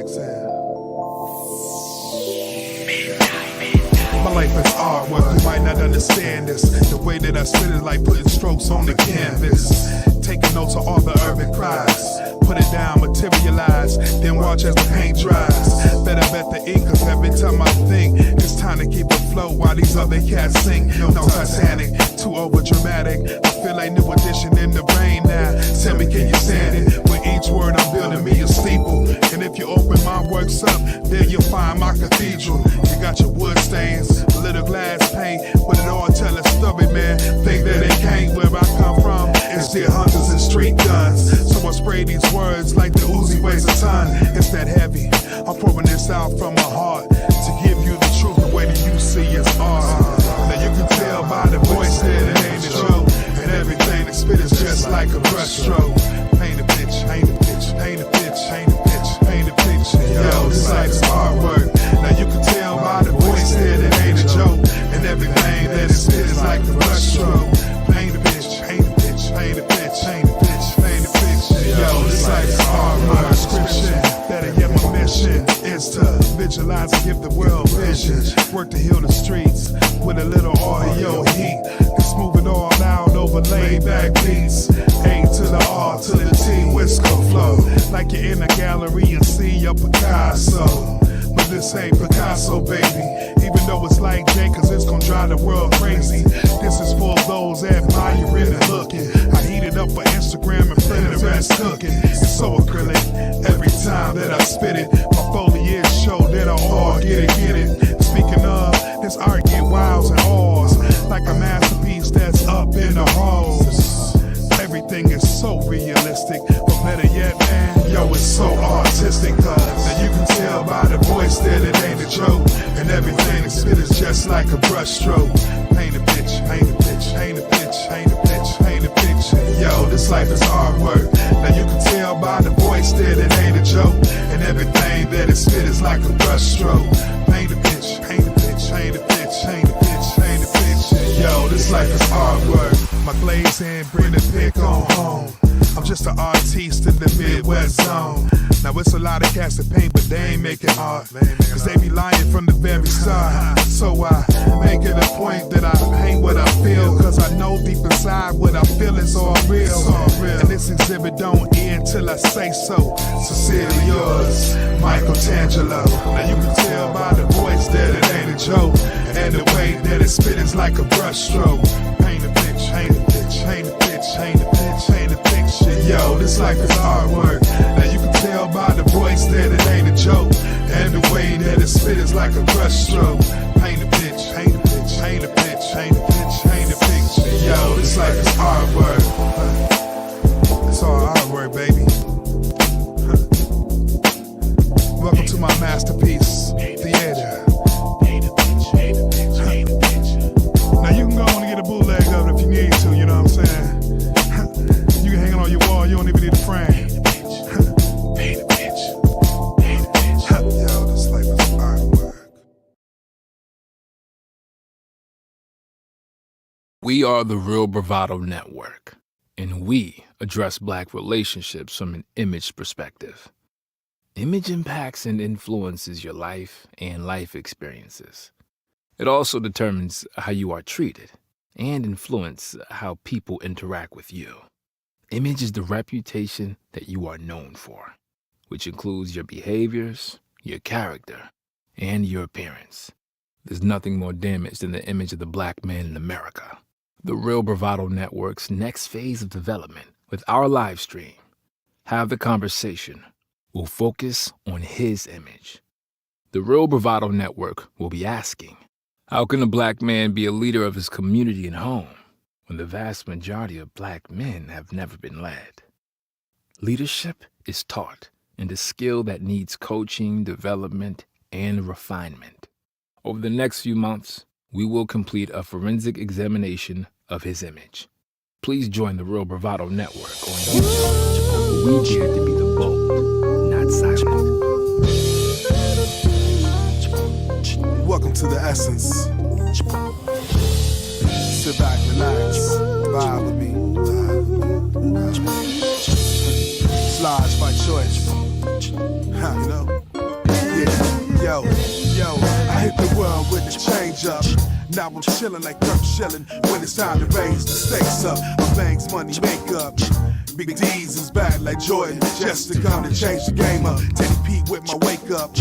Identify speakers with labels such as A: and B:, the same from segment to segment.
A: My life is artwork, you might not understand this. The way that I spit is like putting strokes on the canvas. Taking notes of all the urban cries. Put it down, materialize, then watch as the paint dries. Better bet the ink, cause every time I think it's time to keep afloat while these other cats sink. No Titanic, too over dramatic. I feel like new edition in the brain now. Tell me, can you stand it? With each word I'm building me a steeple. And if you open my works up, there you'll find my cathedral. You got your wood stains, a little glass paint, but it all tell a story, man. Think that it can't. Where I come from, it's deer hunters and street guns. So I spray these words like the Uzi weighs a ton. It's that heavy. I'm pouring this out from my heart to give you the truth the way that you see it's art. Now you can tell by the voice that it ain't a joke, and everything that spit is just like a brushstroke. Paint a bitch, paint a bitch, paint a bitch, paint a bitch, paint a picture. Yo, this life is artwork. Now you can tell by the voice that it ain't a joke, and everything that it spit is like a brushstroke. Paint a bitch, paint a bitch, paint a bitch, paint a bitch, paint a picture. Yo, this life is hard. My prescription, better yet my mission is to visualize and give the world vision. Work to heal the streets with a little audio heat. And smooth it all out over laid back beats. A to the R to the T, Wisco flow. Like you're in a gallery and see a Picasso. But this ain't Picasso, baby. Even though it's like Jay, cause it's gonna drive the world crazy. This is for those admiring and looking. I heat it up for Instagram and Pinterest cooking. It's so acrylic every time that I spit it. My foliage show that I all get it. Speaking of, this art get wows and awes. Like a masterpiece that's up in the halls. Everything is so realistic, but better yet, man, yo, it's so artistic. Cause now you can tell by the voice that it ain't a joke, and everything that's spit is just like a brushstroke. Paint a bitch, paint a bitch, paint a bitch, paint a bitch, paint a picture. Yo, this life is artwork. Now you can tell by the voice that it ain't a joke, and everything that it spit is like a brushstroke. Paint a bitch, paint a bitch, paint a bitch, paint a bitch, paint a picture. Yo, this life is artwork. My glaze hand, bring the pick on home. I'm just an artiste in the Midwest zone. Now it's a lot of cats that paint, but they ain't making art. Cause they be lying from the very start. So I make it a point that I paint what I feel. Cause I know deep inside what I feel is all real. And this exhibit don't end till I say so. Sincerely yours, Michael Tangelo. Now you can tell by the voice that it ain't a joke, and the way that it spit is like a brushstroke. Paint a bitch, paint a bitch, paint a bitch, paint a bitch, paint a picture. Yo, this life is artwork. Now you can tell by the voice that it ain't a joke, and the way that it spit is like a brushstroke. Paint a bitch, paint a bitch, paint a bitch, paint a bitch, paint a picture. Yo, this life is artwork. It's all artwork, baby. Welcome to my masterpiece, theater. Now you can go on and get a bootleg of it if you need to, you know what I'm saying? You can hang it on your wall, you don't even need a frame. Yo, this life is artwork.
B: We are the Real Bravado Network, and we address Black relationships from an image perspective. Image impacts and influences your life and life experiences. It also determines how you are treated and influence how people interact with you. Image is the reputation that you are known for, which includes your behaviors, your character, and your appearance. There's nothing more damaged than the image of the Black man in America. The Real Bravado Network's next phase of development with our live stream, Have the Conversation, will focus on his image. The Real Bravado Network will be asking, how can a Black man be a leader of his community and home when the vast majority of Black men have never been led? Leadership is taught and a skill that needs coaching, development, and refinement. Over the next few months, we will complete a forensic examination of his image. Please join the Real Bravado Network on YouTube, where we dare to be the bold, not silent.
A: Welcome to the essence. Sit back, relax, vibe with me. It's large by choice. You know? Yo, I hit the world with the change up. Now I'm chillin' like Kirk Schilling when it's time to raise the stakes up. My banks, money, makeup. Big D's is back like Jordan, just to come to change the game up. Teddy P with my wake up,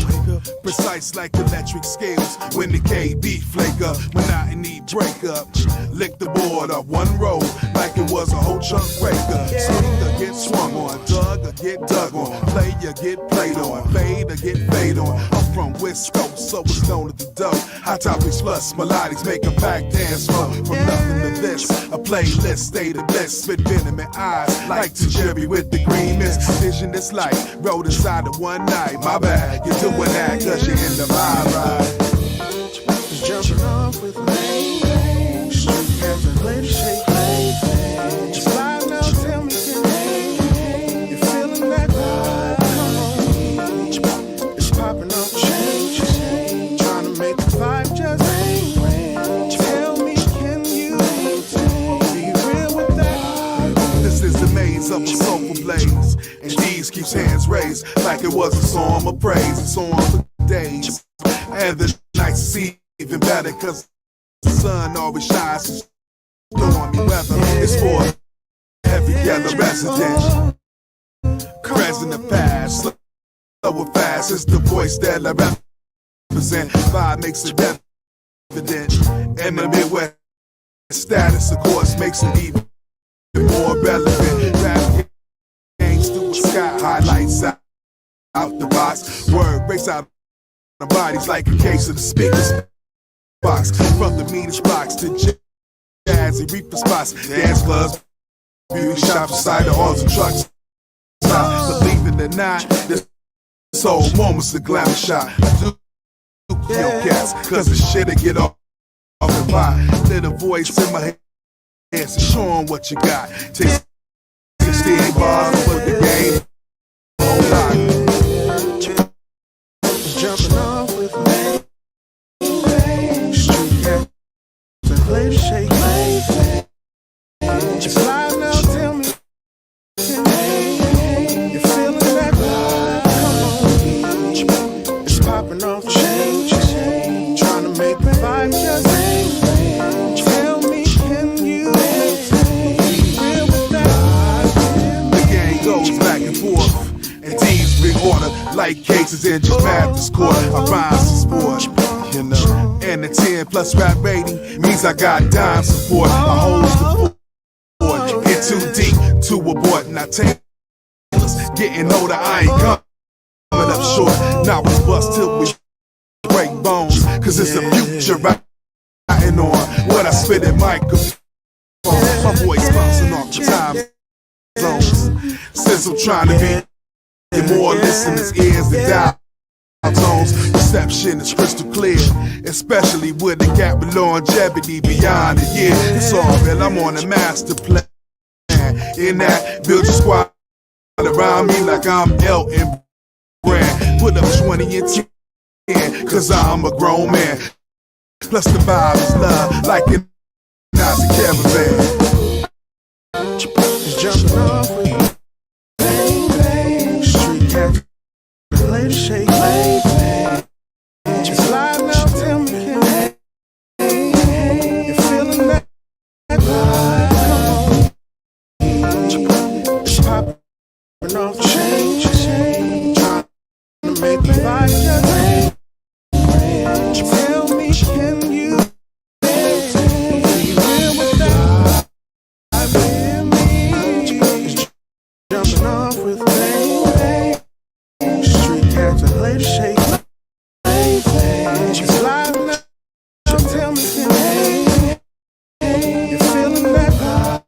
A: precise like electric scales. When the KB flake up, monotony break up. Lick the board up one roll like it was a whole chunk breaker. Swing or get swung on, dug or get dug on, play or get played on, fade or get fade on. I'm from West Coast, so it's known as the dough. Hot topics plus melodics make a pack dance flow. From nothing to this, a playlist, state of bliss, spit venom in eyes like to Jerry with the green mist. Vision this light, rode inside of one night. My bad, you're doing that cause you're in the vibe ride.
C: Jumping off with me, street cats and play the shake. Just slide now, tell me can you feeling that vibe? Come on, it's popping off change, trying to make the vibe just tell me can you be real with that?
A: This is the maze of a soulful blaze, and these keeps hands raised like it was a song of praise. It's on for days, and the nights is even better cause the sun always shines in stormy weather. It's for every together resident, present and past, slow or fast. It's the voice that I represent. Vibe makes it evident, and the Midwest status of course makes it even more relevant. Rap games through the sky, highlights out the box. Word breaks out the bodies like a case of the speakers box. From the meanest blocks to jazzy reefer spots, dance clubs, beauty shops, cider halls and trucks. Believe it or not, this whole moment's a glamour shot. I do your cats, cause the shit'll get off the pot. Little voice in my head, so show 'em what you got. Take 16 bars and put the game on lock.
C: Jumping off with me, street cats and play the shake. Just slide now, tell me can you feeling that vibe? Come on, it's popping off change, trying to make the vibe just tell me can you be real with that?
A: The game goes back and forth, and teams bring order like cases in just Mathis court. I rhyme some sport, you know, and the 10 plus rap rating means I got dime support. I hold the fort, get too deep to abort, and I take getting older, I ain't coming up short. Now it's bust till we break bones, cause it's the future riding on what I spit at microphone. My voice bouncing off the time zones, since I'm trying to be more listeners' ears than dial tones. Perception is crystal clear, especially with the gap of longevity beyond a year. It's all real, I'm on a master plan. In that, build your squad around me like I'm Elton Brand. Put up 20 and 10, cause I'm a grown man. Plus the vibe is love, like a Nazi caravan.
C: Jumping off with me, street cats play the shake. Just slide now, tell me can you feeling that vibe? It's popping off change, trying to make the vibe just tell me can you be real with that? Jumping off with me, street cats and play the shake. Just slide now, tell me can you feeling that vibe?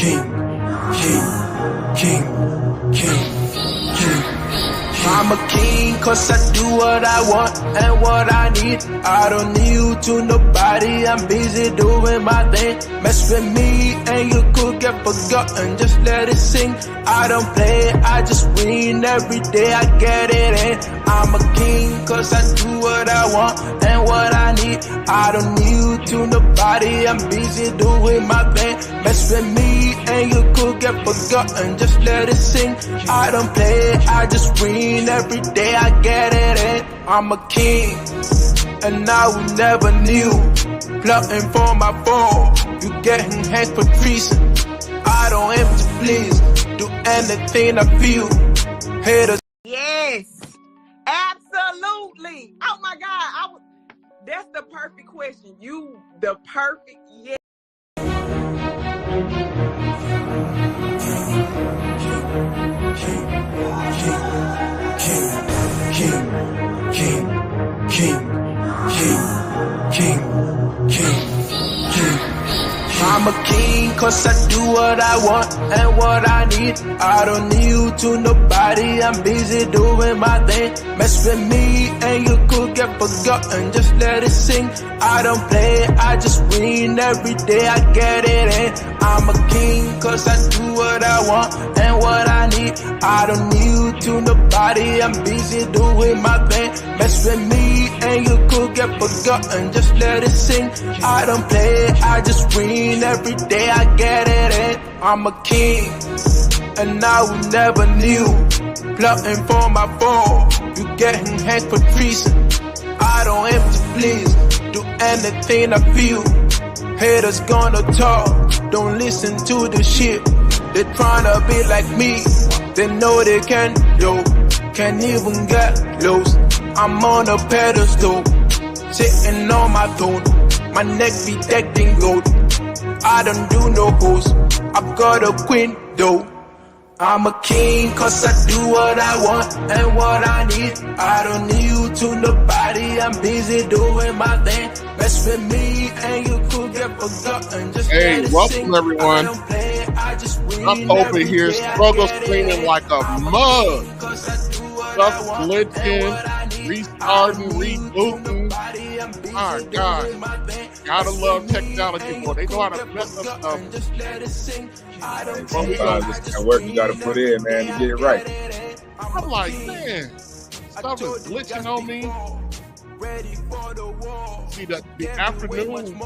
C: I'm a king cause I do what I want and what I need. I don't need you to nobody, I'm busy doing my thing. Mess with me and you could get forgotten, just let it sing. I don't play, I just win every day, I get it in. I'm a king cause I do what I want and what I need. I don't need you to nobody, I'm busy doing my thing. Mess with me and you could get forgotten, just let it sing. I don't play, I just win every day, I get it in. I'm a king and I will never knew. Plotting for my fall, you getting hands for treason. I don't aim to please, do anything I feel. Haters.
D: Yes, absolutely. Oh my God, that's the perfect question. You the perfect, yes.
C: I'm a king cause I do what I want and what I need. I don't need you to nobody, I'm busy doing my thing. Mess with me and you could get forgotten, just let it sing. I don't play, I just win every day, I get it in. I'm a king cause I do what I want and what I need. I don't need you to nobody, I'm busy doing my thing. Mess with me and you could get forgotten, just let it sing. I don't play, I just win every day, I get it in. I'm a king and I will never knew. Plotting for my fall, you getting hands for treason. I don't aim to please, do anything I feel. Haters gonna talk, don't listen to the shit. They tryna be like me, they know they can, yo. Can't even get lost, I'm on a pedestal, sitting on my throne. My neck be decked in gold, I don't do no hoes, I've got a queen though. I'm a king cause I do what I want and what I need. I don't need you to nobody, I'm busy doing my thing. Mess with me and you could get forgotten, just
E: hey, welcome
C: sing.
E: everyone. I'm over here struggle screaming like a mug. Stuff glitching, restarting, rebooting. My God. Gotta love technology, boy. They know how to mess up stuff.
F: Well, we this kind of work you got to put in, man, to get it right.
E: I'm like, man, stuff is glitching on me. See, the afternoon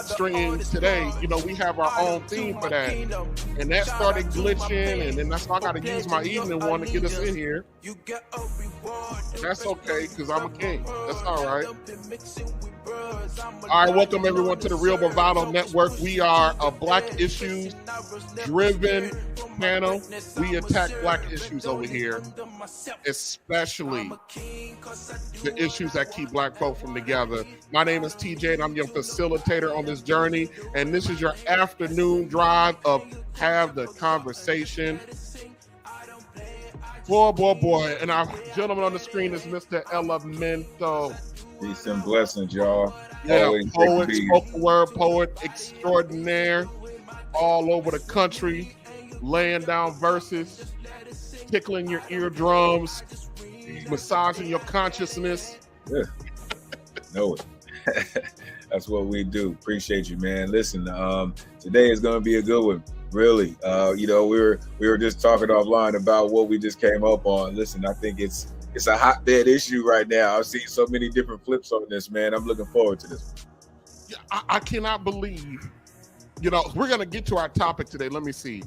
E: stream today, you know, we have our own theme for that. And that started glitching, and then that's why I got to use my evening one to get us in here. And that's okay, because I'm a king. That's all right. All right, welcome everyone to the Real Bravado Network. We are a Black issues driven panel. We attack Black issues over here, especially the issues that keep Black folk from together. My name is TJ, and I'm your facilitator on this journey. And this is your afternoon drive of Have the Conversation. Boy. And our gentleman on the screen is Mr. Elemento.
F: Peace and blessings, y'all.
E: Yeah, poet, spoken word poet extraordinaire, all over the country, laying down verses, tickling your eardrums, massaging your consciousness.
F: Yeah, know it. That's what we do. Appreciate you, man. Listen, today is going to be a good one. Really, you know, we were just talking offline about what we just came up on. Listen, I think it's a hotbed issue right now. I've seen so many different flips on this, man. I'm looking forward to this.
E: Yeah, I cannot believe, you know, we're going to get to our topic today. Let me see.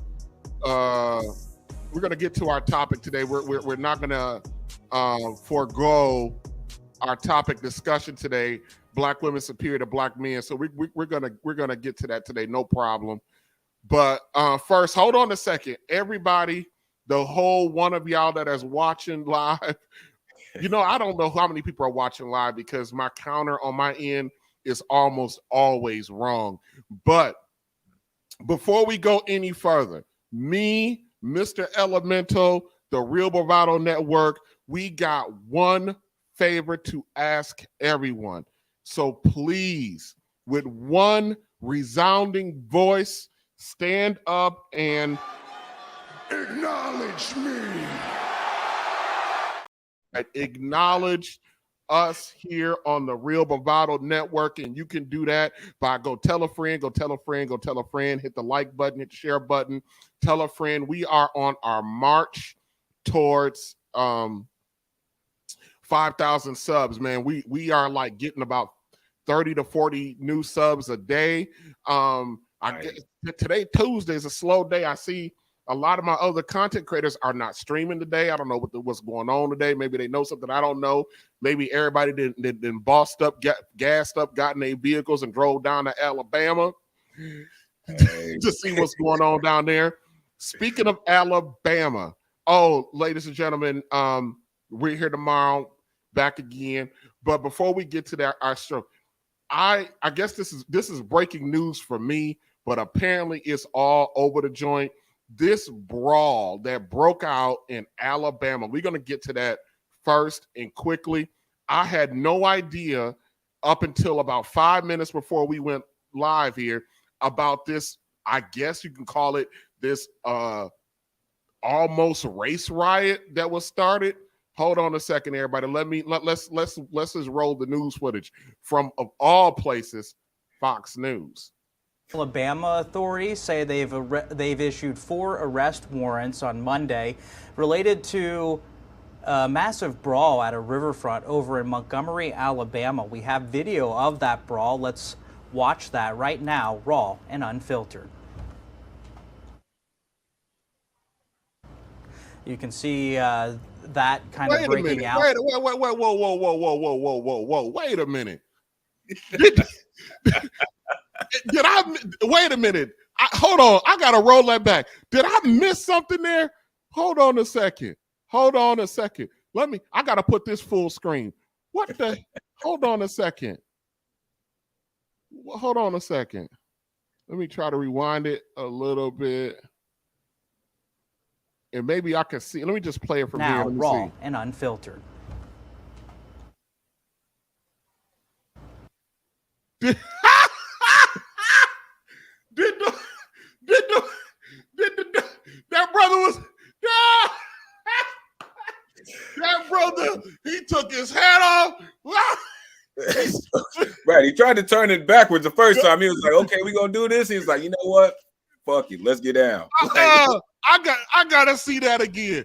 E: We're going to get to our topic today. We're not going to forego our topic discussion today. Black women superior to Black men. So we're gonna get to that today. No problem. But first, hold on a second. Everybody, the whole one of y'all that is watching live, you know, I don't know how many people are watching live because my counter on my end is almost always wrong. But before we go any further, me, Mr. Elemento, the Real Bravado Network, we got one favor to ask everyone. So please, with one resounding voice, stand up and
C: Acknowledge me.
E: acknowledge us here on the Real Bravado Network. And you can do that by go tell a friend, go tell a friend, go tell a friend, hit the like button, hit the share button, tell a friend. We are on our march towards 5,000 subs, man. We are like getting about 30 to 40 new subs a day. I guess today, Tuesday, is a slow day. I see a lot of my other content creators are not streaming today. I don't know what's going on today. Maybe they know something I don't know. Maybe everybody didn't bossed up, gassed up, got in their vehicles and drove down to Alabama to see what's going on down there. Speaking of Alabama, ladies and gentlemen, we're here tomorrow, back again. But before we get to that, our show, I guess this is breaking news for me, but apparently it's all over the joint. This brawl that broke out in Alabama, we're going to get to that first and quickly. I had no idea up until about 5 minutes before we went live here about this. I guess you can call it this almost race riot that was started. Hold on a second, everybody. Let's just roll the news footage from, of all places, Fox News.
G: Alabama authorities say they've issued 4 arrest warrants on Monday related to a massive brawl at a riverfront over in Montgomery, Alabama. We have video of that brawl. Let's watch that right now, raw and unfiltered. You can see that kind of breaking out.
E: Wait a minute. Did I wait a minute? Hold on. I gotta roll that back. Did I miss something there? Hold on a second. I gotta put this full screen. What the? Hold on a second. Let me try to rewind it a little bit. And maybe I can see. Let me just play it from
G: now,
E: here.
G: Raw and unfiltered.
E: That brother was that brother, he took his hat off.
F: Right, he tried to turn it backwards the first time. He was like, okay, we gonna do this. He was like, you know what? Fuck it, let's get down.
E: I gotta see that again.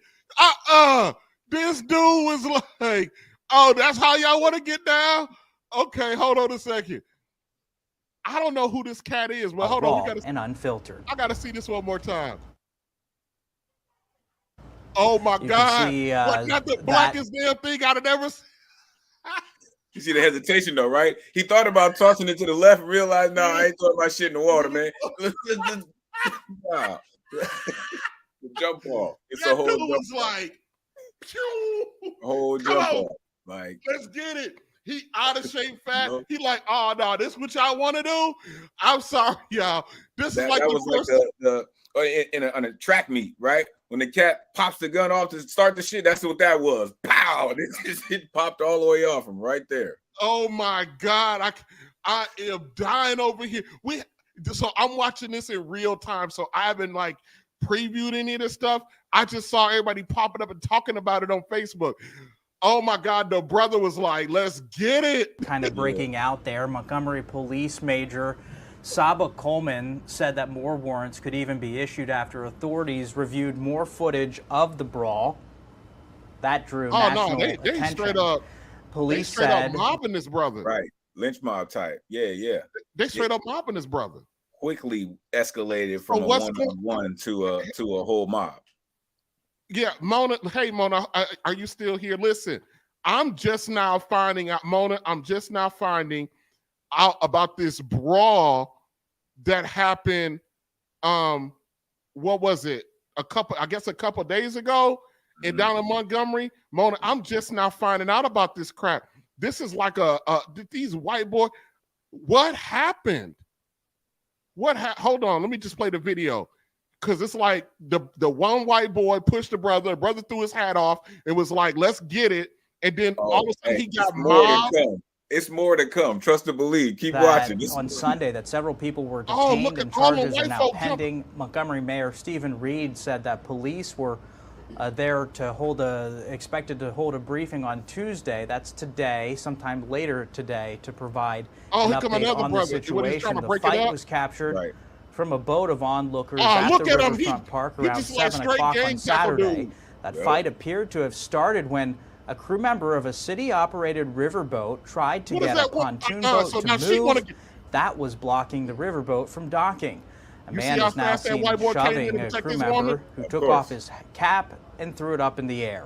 E: This dude was like, oh, that's how y'all want to get down? Okay, hold on a second. I don't know who this cat is, but hold on. We gotta
G: and unfiltered.
E: I gotta see this one more time. Oh my God!
G: See,
E: not the blackest damn thing I've ever seen.
F: You see the hesitation though, right? He thought about tossing it to the left and realized, no, I ain't throwing my shit in the water, man. Nah. The jump ball. It's
E: that
F: a whole
E: dude
F: jump
E: was
F: ball.
E: like, pew!
F: A whole jump ball. Like,
E: let's get it. He out of shape, fat. No. He like, oh no, this what y'all want to do? I'm sorry, y'all. This is like
F: that
E: the
F: was
E: first
F: like on a track meet, right? When the cat pops the gun off to start the shit, that's what that was. Pow! It popped all the way off from right there.
E: Oh my God, I am dying over here. So I'm watching this in real time, so I haven't like previewed any of this stuff. I just saw everybody popping up and talking about it on Facebook. Oh my God, the brother was like, let's get it.
G: Kind of breaking out there. Montgomery Police Major Saba Coleman said that more warrants could even be issued after authorities reviewed more footage of the brawl. That drew national attention.
E: Straight up.
G: Police
E: straight
G: said,
E: up mobbing this brother.
F: Right. Lynch mob type. Yeah.
E: They straight up mobbing this brother.
F: Quickly escalated from a one-on-one to a whole mob.
E: Yeah, Mona. Hey, Mona, are you still here? Listen, I'm just now finding out, Mona. I'm just now finding out about this brawl that happened. What was it? A couple days ago, and down in Montgomery. Mona, I'm just now finding out about this crap. This is like these white boys. What happened? Hold on, let me just play the video. Because it's like the one white boy pushed the brother threw his hat off and was like, let's get it. And then all of a sudden he got mobbed.
F: It's more to come. Trust and believe. Keep
G: that
F: watching.
G: on Sunday that several people were
E: Oh,
G: detained
E: look
G: and
E: at all the
G: charges are
E: white
G: now
E: folk
G: pending. Montgomery Mayor Stephen Reed said that police were there to expected to hold a briefing on Tuesday. That's today, sometime later today, to provide an
E: here come
G: update
E: another
G: on the
E: brother. What, he's trying
G: situation.
E: to
G: The
E: break it
G: fight
E: up?
G: was captured
F: Right.
G: from a boat of onlookers
E: Oh,
G: at the
E: look at him.
G: riverfront park
E: He
G: around
E: just like
G: 7
E: straight
G: o'clock
E: gang
G: on
E: tackle
G: Saturday.
E: dude.
G: That
F: Yep.
G: fight appeared to have started when a crew member of a city-operated riverboat tried to
E: What is
G: get a
E: that?
G: pontoon
E: So
G: boat
E: now
G: to
E: she wanna
G: move.
E: get-
G: That was blocking the riverboat from docking. A
E: You see
G: man
E: how
G: is now
E: fast that
G: seen
E: white boy came in
G: shoving
E: to
G: a
E: protect
G: crew
E: this
G: member
E: woman?
G: who
F: Of
G: took
F: course.
G: off his cap and threw it up in the air.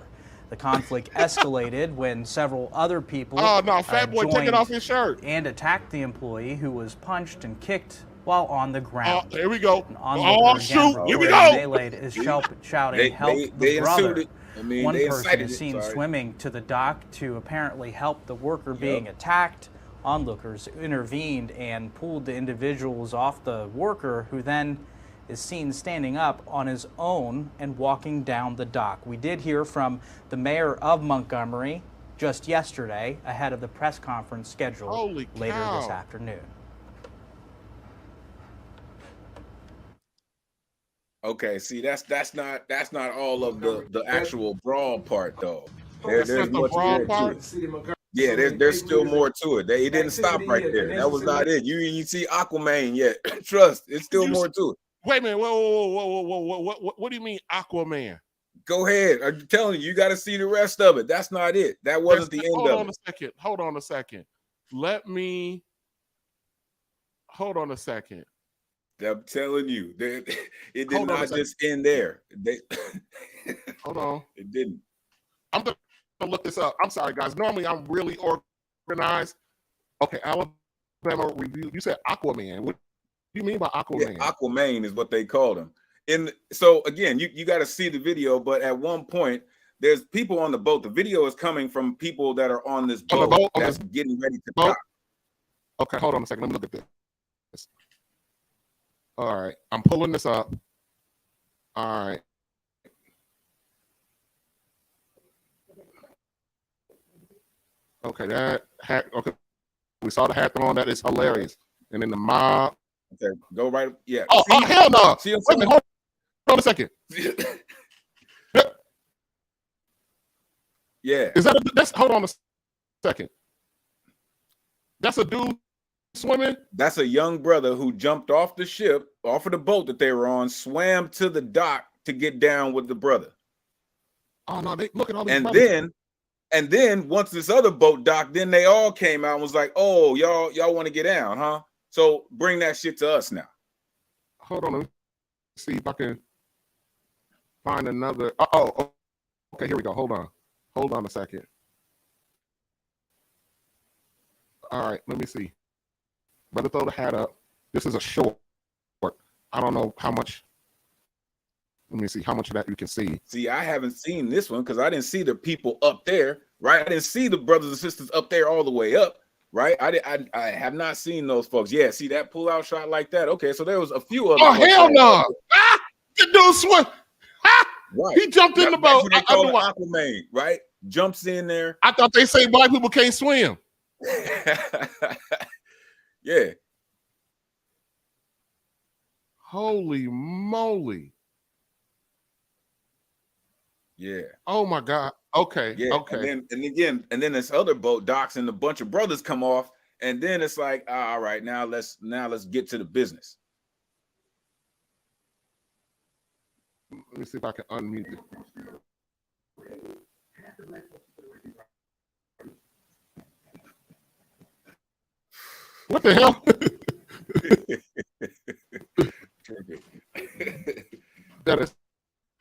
G: The conflict escalated when several other people
E: Oh, no, fat boy, take it
G: joined
E: off his shirt.
G: and attacked the employee, who was punched and kicked while on the
E: Oh,
G: ground.
E: here we go.
G: An
E: Oh,
G: onlooker again
E: shoot. Here we
G: reported
E: go.
G: melee is shouting, "Help
F: They
G: the brother."
F: ensued it. I mean,
G: One
F: they
G: person
F: incited
G: is
F: it.
G: seen
F: Sorry.
G: swimming to the dock to apparently help the worker being attacked. Onlookers intervened and pulled the individuals off the worker, who then is seen standing up on his own and walking down the dock. We did hear from the mayor of Montgomery just yesterday ahead of the press conference scheduled
E: Holy
G: later this
E: cow.
G: afternoon.
F: Okay, see, that's not all of the actual brawl part though.
E: That's
F: There's
E: not the
F: much
E: brawl
F: more
E: part?
F: to it. Yeah, there's still more to it. It didn't stop right there. That was not it. You ain't see Aquaman yet. Trust, it's still more to it.
E: Wait a minute. Whoa. What do you mean Aquaman?
F: Go ahead. I'm telling you, you got to see the rest of it. That's not it. That wasn't the end
E: Hold
F: of
E: on
F: it.
E: a second. Hold on a second.
F: I'm telling you, it did
E: Hold on a
F: not
E: second.
F: just end there.
E: Hold on.
F: It didn't.
E: I'm going to look this up. I'm sorry, guys. Normally, I'm really organized. Okay, Alabama Review. You said Aquaman. What do you mean by Aquaman?
F: Yeah, Aquaman is what they called him. So again, you got to see the video, but at one point, there's people on the boat. The video is coming from people that are on this boat, that's getting ready to dock.
E: Okay, hold on a second. Let me look at this. All right, I'm pulling this up. All right. Okay, that hat. Okay, we saw the hat on. That is hilarious. And then the mob.
F: Okay, go right. Yeah.
E: Oh, hell no!
F: See
E: Wait a minute, hold on a second.
F: Yeah.
E: Is that's? Hold on a second. That's a dude swimming?
F: That's a young brother who jumped off the ship, off of the boat that they were on, swam to the dock to get down with the brother.
E: Oh no, they look at all these brothers.
F: And then once this other boat docked, then they all came out and was like, "Oh, y'all want to get down, huh? So bring that shit to us now."
E: Hold on, let me see if I can find another. Okay, here we go. Hold on a second. All right, let me see. Brother, throw the hat up. This is a short. I don't know how much. Let me see how much of that you can see.
F: See, I haven't seen this one because I didn't see the people up there, right? I didn't see the brothers and sisters up there all the way up, right? I have not seen those folks. Yeah, see that pull-out shot like that? Okay, so there was a few other.
E: Oh, hell no! Ah! The dude swim. Ah!
F: Right.
E: He jumped in the boat.
F: That's what they call Aquaman, right? Jumps in there.
E: I thought they say black people can't swim.
F: Yeah.
E: Holy moly.
F: Yeah.
E: Oh my God. Okay.
F: Yeah.
E: Okay.
F: And then this other boat docks and a bunch of brothers come off, and then it's like, all right, now let's get to the business.
E: Let me see if I can unmute it. What the hell? That is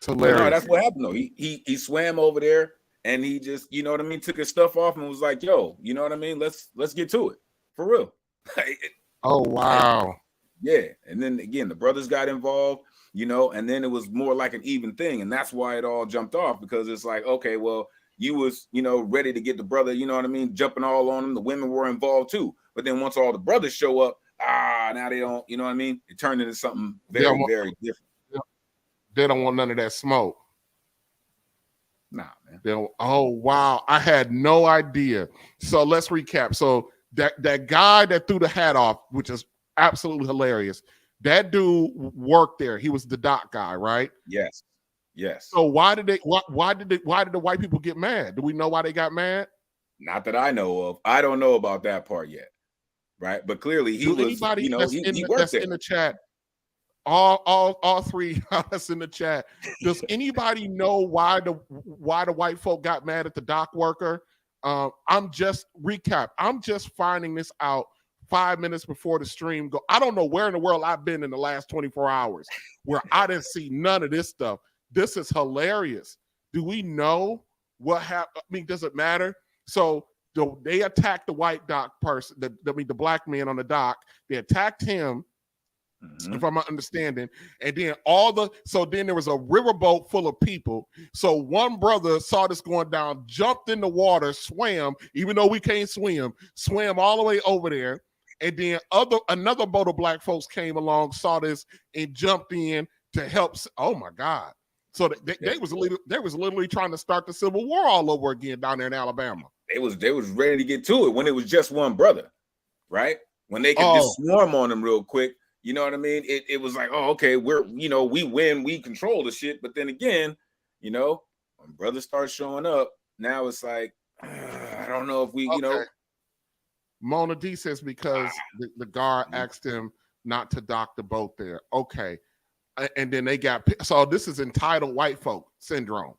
E: hilarious.
F: No, that's what happened though. He swam over there and he just, you know what I mean, took his stuff off and was like, "Yo, you know what I mean? Let's get to it for real."
E: Oh wow.
F: Yeah, and then again, the brothers got involved, you know, and then it was more like an even thing, and that's why it all jumped off, because it's like, okay, well, you was, you know, ready to get the brother, you know what I mean, jumping all on him. The women were involved too, but then once all the brothers show up, now they don't, you know what I mean? It turned into something very, very different.
E: They don't want none of that smoke.
F: Nah, man.
E: Oh wow, I had no idea. So let's recap. So that guy that threw the hat off, which is absolutely hilarious. That dude worked there. He was the dock guy, right?
F: Yes. Yes.
E: So why did the white people get mad? Do we know why they got mad?
F: Not that I know of. I don't know about that part yet. Right. But clearly he was,
E: Anybody
F: he worked there.
E: in the chat, all three that's in the chat. Does anybody know why the white folk got mad at the dock worker? I'm just finding this out 5 minutes before the stream go. I don't know where in the world I've been in the last 24 hours where I didn't see none of this stuff. This is hilarious. Do we know what happened? I mean, does it matter? So they attacked the white dock person, the black man on the dock. They attacked him, if I'm understanding. And then then there was a riverboat full of people. So one brother saw this going down, jumped in the water, swam, even though we can't swim, swam all the way over there. And then another boat of black folks came along, saw this, and jumped in to help. Oh my God. So they was literally trying to start the Civil War all over again down there in Alabama.
F: They was ready to get to it when it was just one brother, right? When they could just swarm on them real quick. You know what I mean? It was like, oh, okay, we win, we control the shit. But then again, when brothers start showing up, now it's like, I don't know if we,
E: Mona D says because the guard asked him not to dock the boat there. Okay. And then they got, so this is entitled white folk syndrome.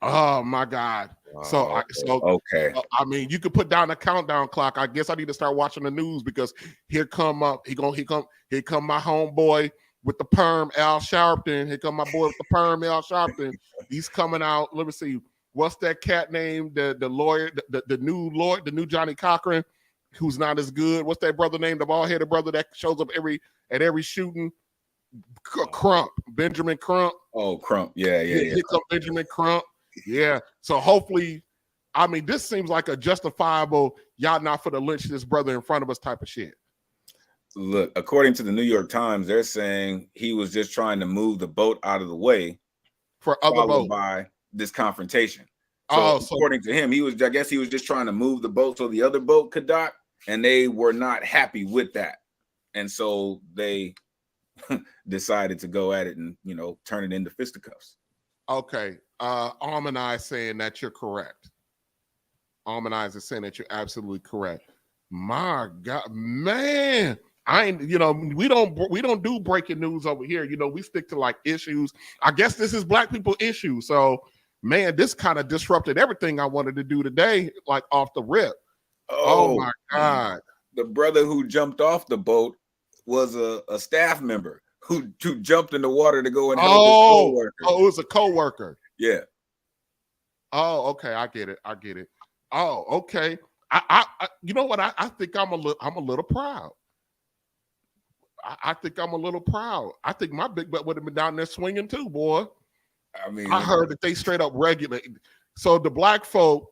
E: Oh my God. Okay. I mean, you could put down a countdown clock. I guess I need to start watching the news because here come my homeboy with the perm, Al Sharpton. Here come my boy with the perm, Al Sharpton. He's coming out. Let me see. What's that cat name? The lawyer, the new lawyer, the new Johnny Cochran, who's not as good. What's that brother name? The bald-headed brother that shows up at every shooting. Crump, Benjamin Crump.
F: Oh, Crump. Yeah.
E: Here come Benjamin Crump. Yeah. So hopefully, I mean, this seems like a justifiable y'all not for to lynch this brother in front of us type of shit.
F: Look, according to the New York Times, they're saying he was just trying to move the boat out of the way
E: for other boats
F: by this confrontation. So according to him, I guess he was just trying to move the boat so the other boat could dock, and they were not happy with that. And so they decided to go at it and, turn it into fisticuffs.
E: Okay. Almanai is saying that you're correct. Almanai is saying that you're absolutely correct. My God, man. We don't do breaking news over here. We stick to like issues. I guess this is black people issue. So man, this kind of disrupted everything I wanted to do today, like off the rip. Oh my God.
F: The brother who jumped off the boat was a staff member who jumped in the water to go and help his coworker.
E: Oh, it was a coworker.
F: Yeah.
E: Oh, okay. I get it. Oh, okay. I you know what? I think I'm a little proud. I think I'm a little proud. I think my big butt would have been down there swinging too, boy.
F: I mean,
E: I heard that they straight up regulate. So the black folk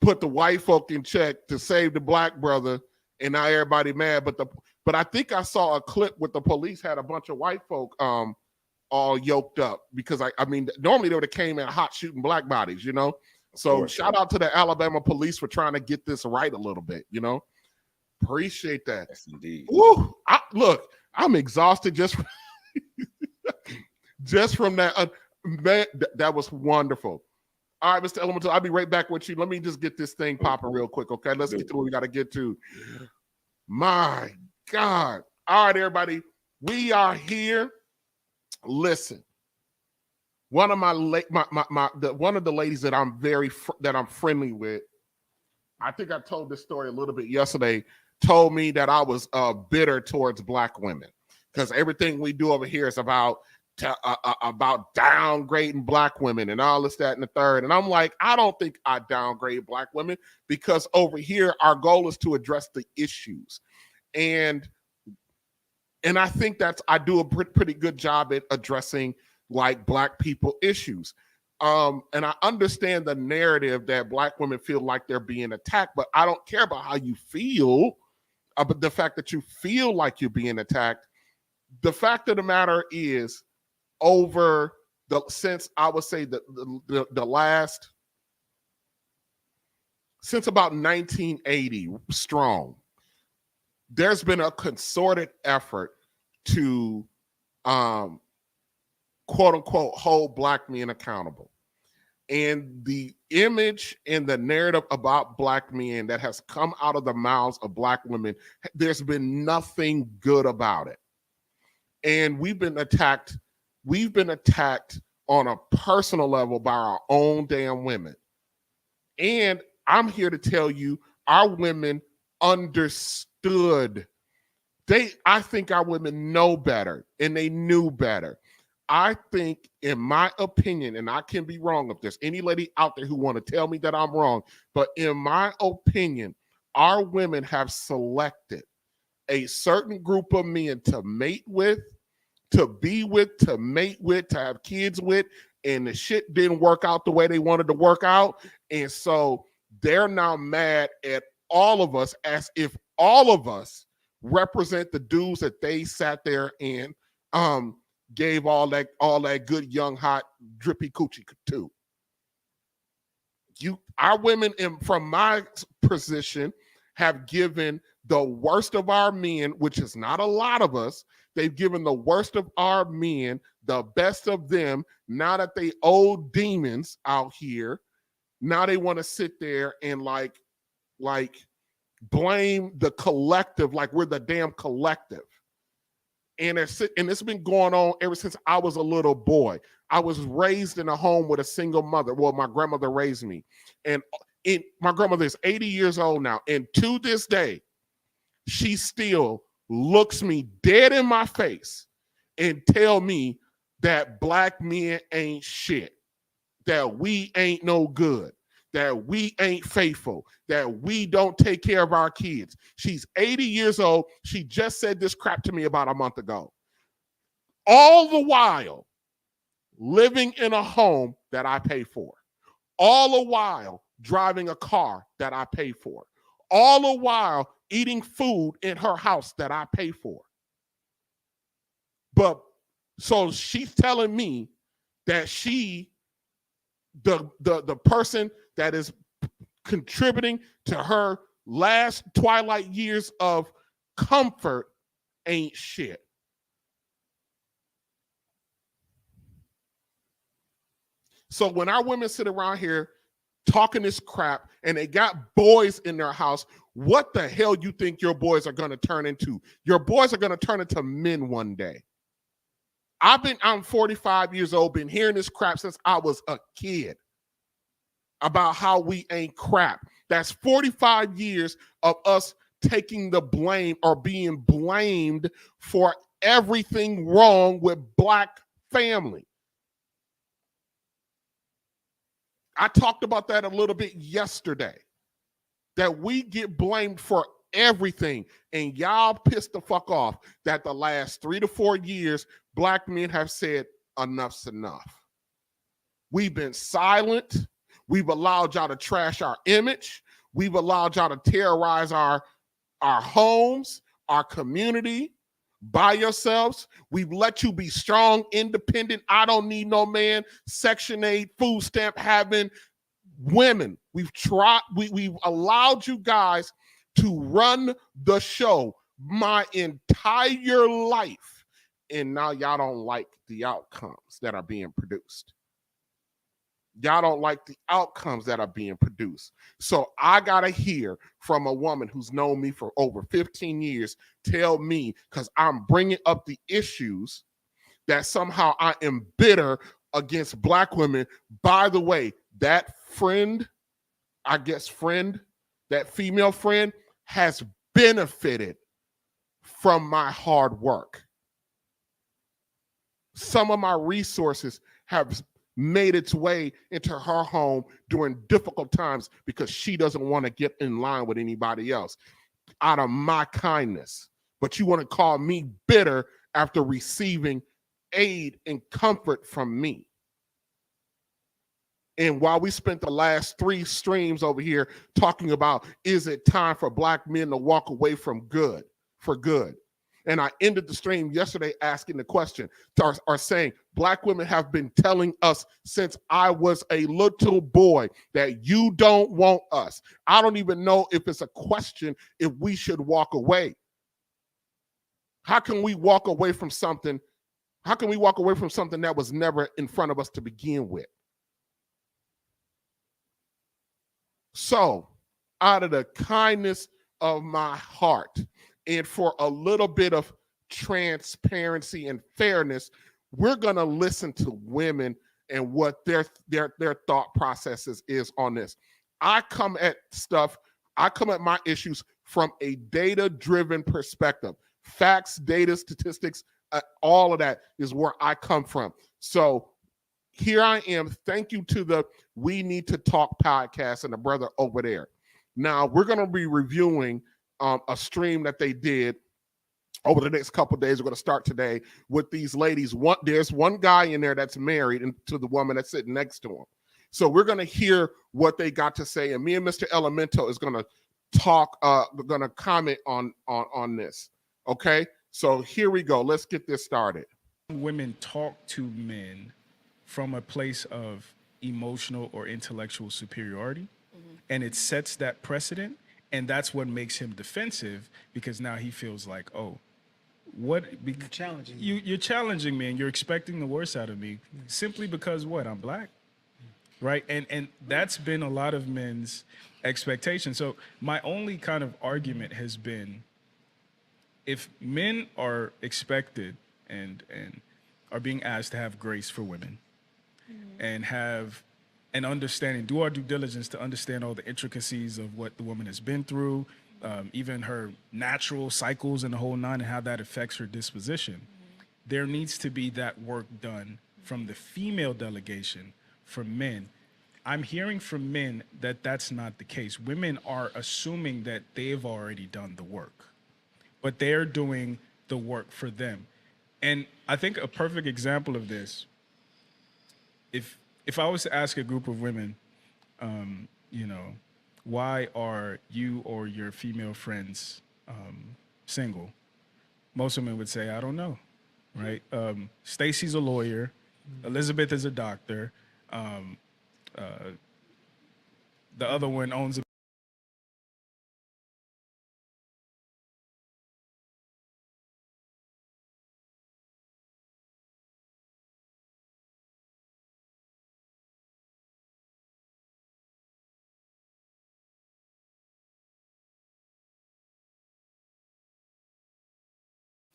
E: put the white folk in check to save the black brother, and now everybody mad. But I think I saw a clip with the police had a bunch of white folk all yoked up because I mean normally they would have came in hot shooting black bodies, So shout out to the Alabama police for trying to get this right a little bit, Appreciate that.
F: Yes, indeed.
E: Woo! Look, I'm exhausted just from that. Man, that was wonderful. All right, Mr. Elemental, I'll be right back with you. Let me just get this thing popping real quick, okay? Let's get to what we got to get to. My God. All right, everybody. We are here. Listen. One of one of the ladies that I'm friendly with, I think I told this story a little bit yesterday, told me that I was bitter towards black women because everything we do over here is about downgrading black women and all this, that, and the third. And I'm like, I don't think I downgrade black women because over here, our goal is to address the issues. And I think I do a pretty good job at addressing like black people issues. And I understand the narrative that black women feel like they're being attacked, but I don't care about how you feel, but the fact that you feel like you're being attacked. The fact of the matter is, over since I would say since about 1980 strong, there's been a concerted effort to quote unquote hold Black men accountable. And the image and the narrative about Black men that has come out of the mouths of Black women, there's been nothing good about it. And we've been attacked on a personal level by our own damn women. And I'm here to tell you, our women understood. I think our women know better, and they knew better. I think, in my opinion, and I can be wrong if there's any lady out there who want to tell me that I'm wrong, but in my opinion, our women have selected a certain group of men to mate with, to be with, to mate with, to have kids with, and the shit didn't work out the way they wanted to work out. And so they're now mad at all of us as if all of us represent the dudes that they sat there and gave all that good young hot drippy coochie to. Our women, from my position, have given the worst of our men, which is not a lot of us. They've given the worst of our men, the best of them. Now that they old demons out here, now they want to sit there and like blame the collective, like we're the damn collective. And it's been going on ever since I was a little boy. I was raised in a home with a single mother. Well, my grandmother raised me. And my grandmother is 80 years old now. And to this day, she still looks me dead in my face and tell me that Black men ain't shit, that we ain't no good, that we ain't faithful, that we don't take care of our kids. She's 80 years old. She just said this crap to me about a month ago. All the while living in a home that I pay for. All the while driving a car that I pay for. All the while eating food in her house that I pay for. But so she's telling me that the person that is contributing to her last twilight years of comfort ain't shit. So when our women sit around here talking this crap and they got boys in their house, what the hell you think your boys are going to turn into? Your boys are going to turn into men one day. I'm 45 years old, been hearing this crap since I was a kid about how we ain't crap. That's 45 years of us taking the blame or being blamed for everything wrong with Black family. I talked about that a little bit yesterday, that we get blamed for everything, and y'all pissed the fuck off that the last 3 to 4 years, Black men have said enough's enough. We've been silent. We've allowed y'all to trash our image. We've allowed y'all to terrorize our homes, our community by yourselves. We've let you be strong, independent, I don't need no man, Section 8, food stamp having women. We've allowed you guys to run the show my entire life. And now y'all don't like the outcomes that are being produced. Y'all don't like the outcomes that are being produced. So I got to hear from a woman who's known me for over 15 years tell me, because I'm bringing up the issues, that somehow I am bitter against Black women. By the way, that friend, that female friend has benefited from my hard work. Some of my resources have made its way into her home during difficult times because she doesn't want to get in line with anybody else out of my kindness. But you want to call me bitter after receiving aid and comfort from me. And while we spent the last 3 streams over here talking about, is it time for Black men to walk away from good, for good? And I ended the stream yesterday asking the question, or saying, Black women have been telling us since I was a little boy that you don't want us. I don't even know if it's a question if we should walk away. How can we walk away from something? How can we walk away from something that was never in front of us to begin with? So, out of the kindness of my heart, and for a little bit of transparency and fairness, we're going to listen to women and what their thought processes is on this. I come at my issues from a data-driven perspective. Facts, data, statistics, all of that is where I come from. So here I am. Thank you to the We Need to Talk podcast and the brother over there. Now, we're going to be reviewing a stream that they did over the next couple of days. We're going to start today with these ladies. There's one guy in there that's married to the woman that's sitting next to him. So we're going to hear what they got to say. And me and Mr. Elemento is going to talk, we're going to comment on this. Okay? So here we go. Let's get this started.
H: Women talk to men from a place of emotional or intellectual superiority, and it sets that precedent, and that's what makes him defensive, because now he feels like, oh, you're challenging you're challenging me, and you're expecting the worst out of me simply because what? I'm Black, right? And that's been a lot of men's expectation. So my only kind of argument has been, if men are expected and are being asked to have grace for women, and have an understanding, do our due diligence to understand all the intricacies of what the woman has been through, even her natural cycles and the whole nine, and how that affects her disposition. There needs to be that work done from the female delegation for men. I'm hearing from men that that's not the case. Women are assuming that they've already done the work, but they're doing the work for them. And I think a perfect example of this, if I was to ask a group of women, why are you or your female friends single? Most women would say, I don't know, right? Stacy's a lawyer, Elizabeth is a doctor, the other one owns a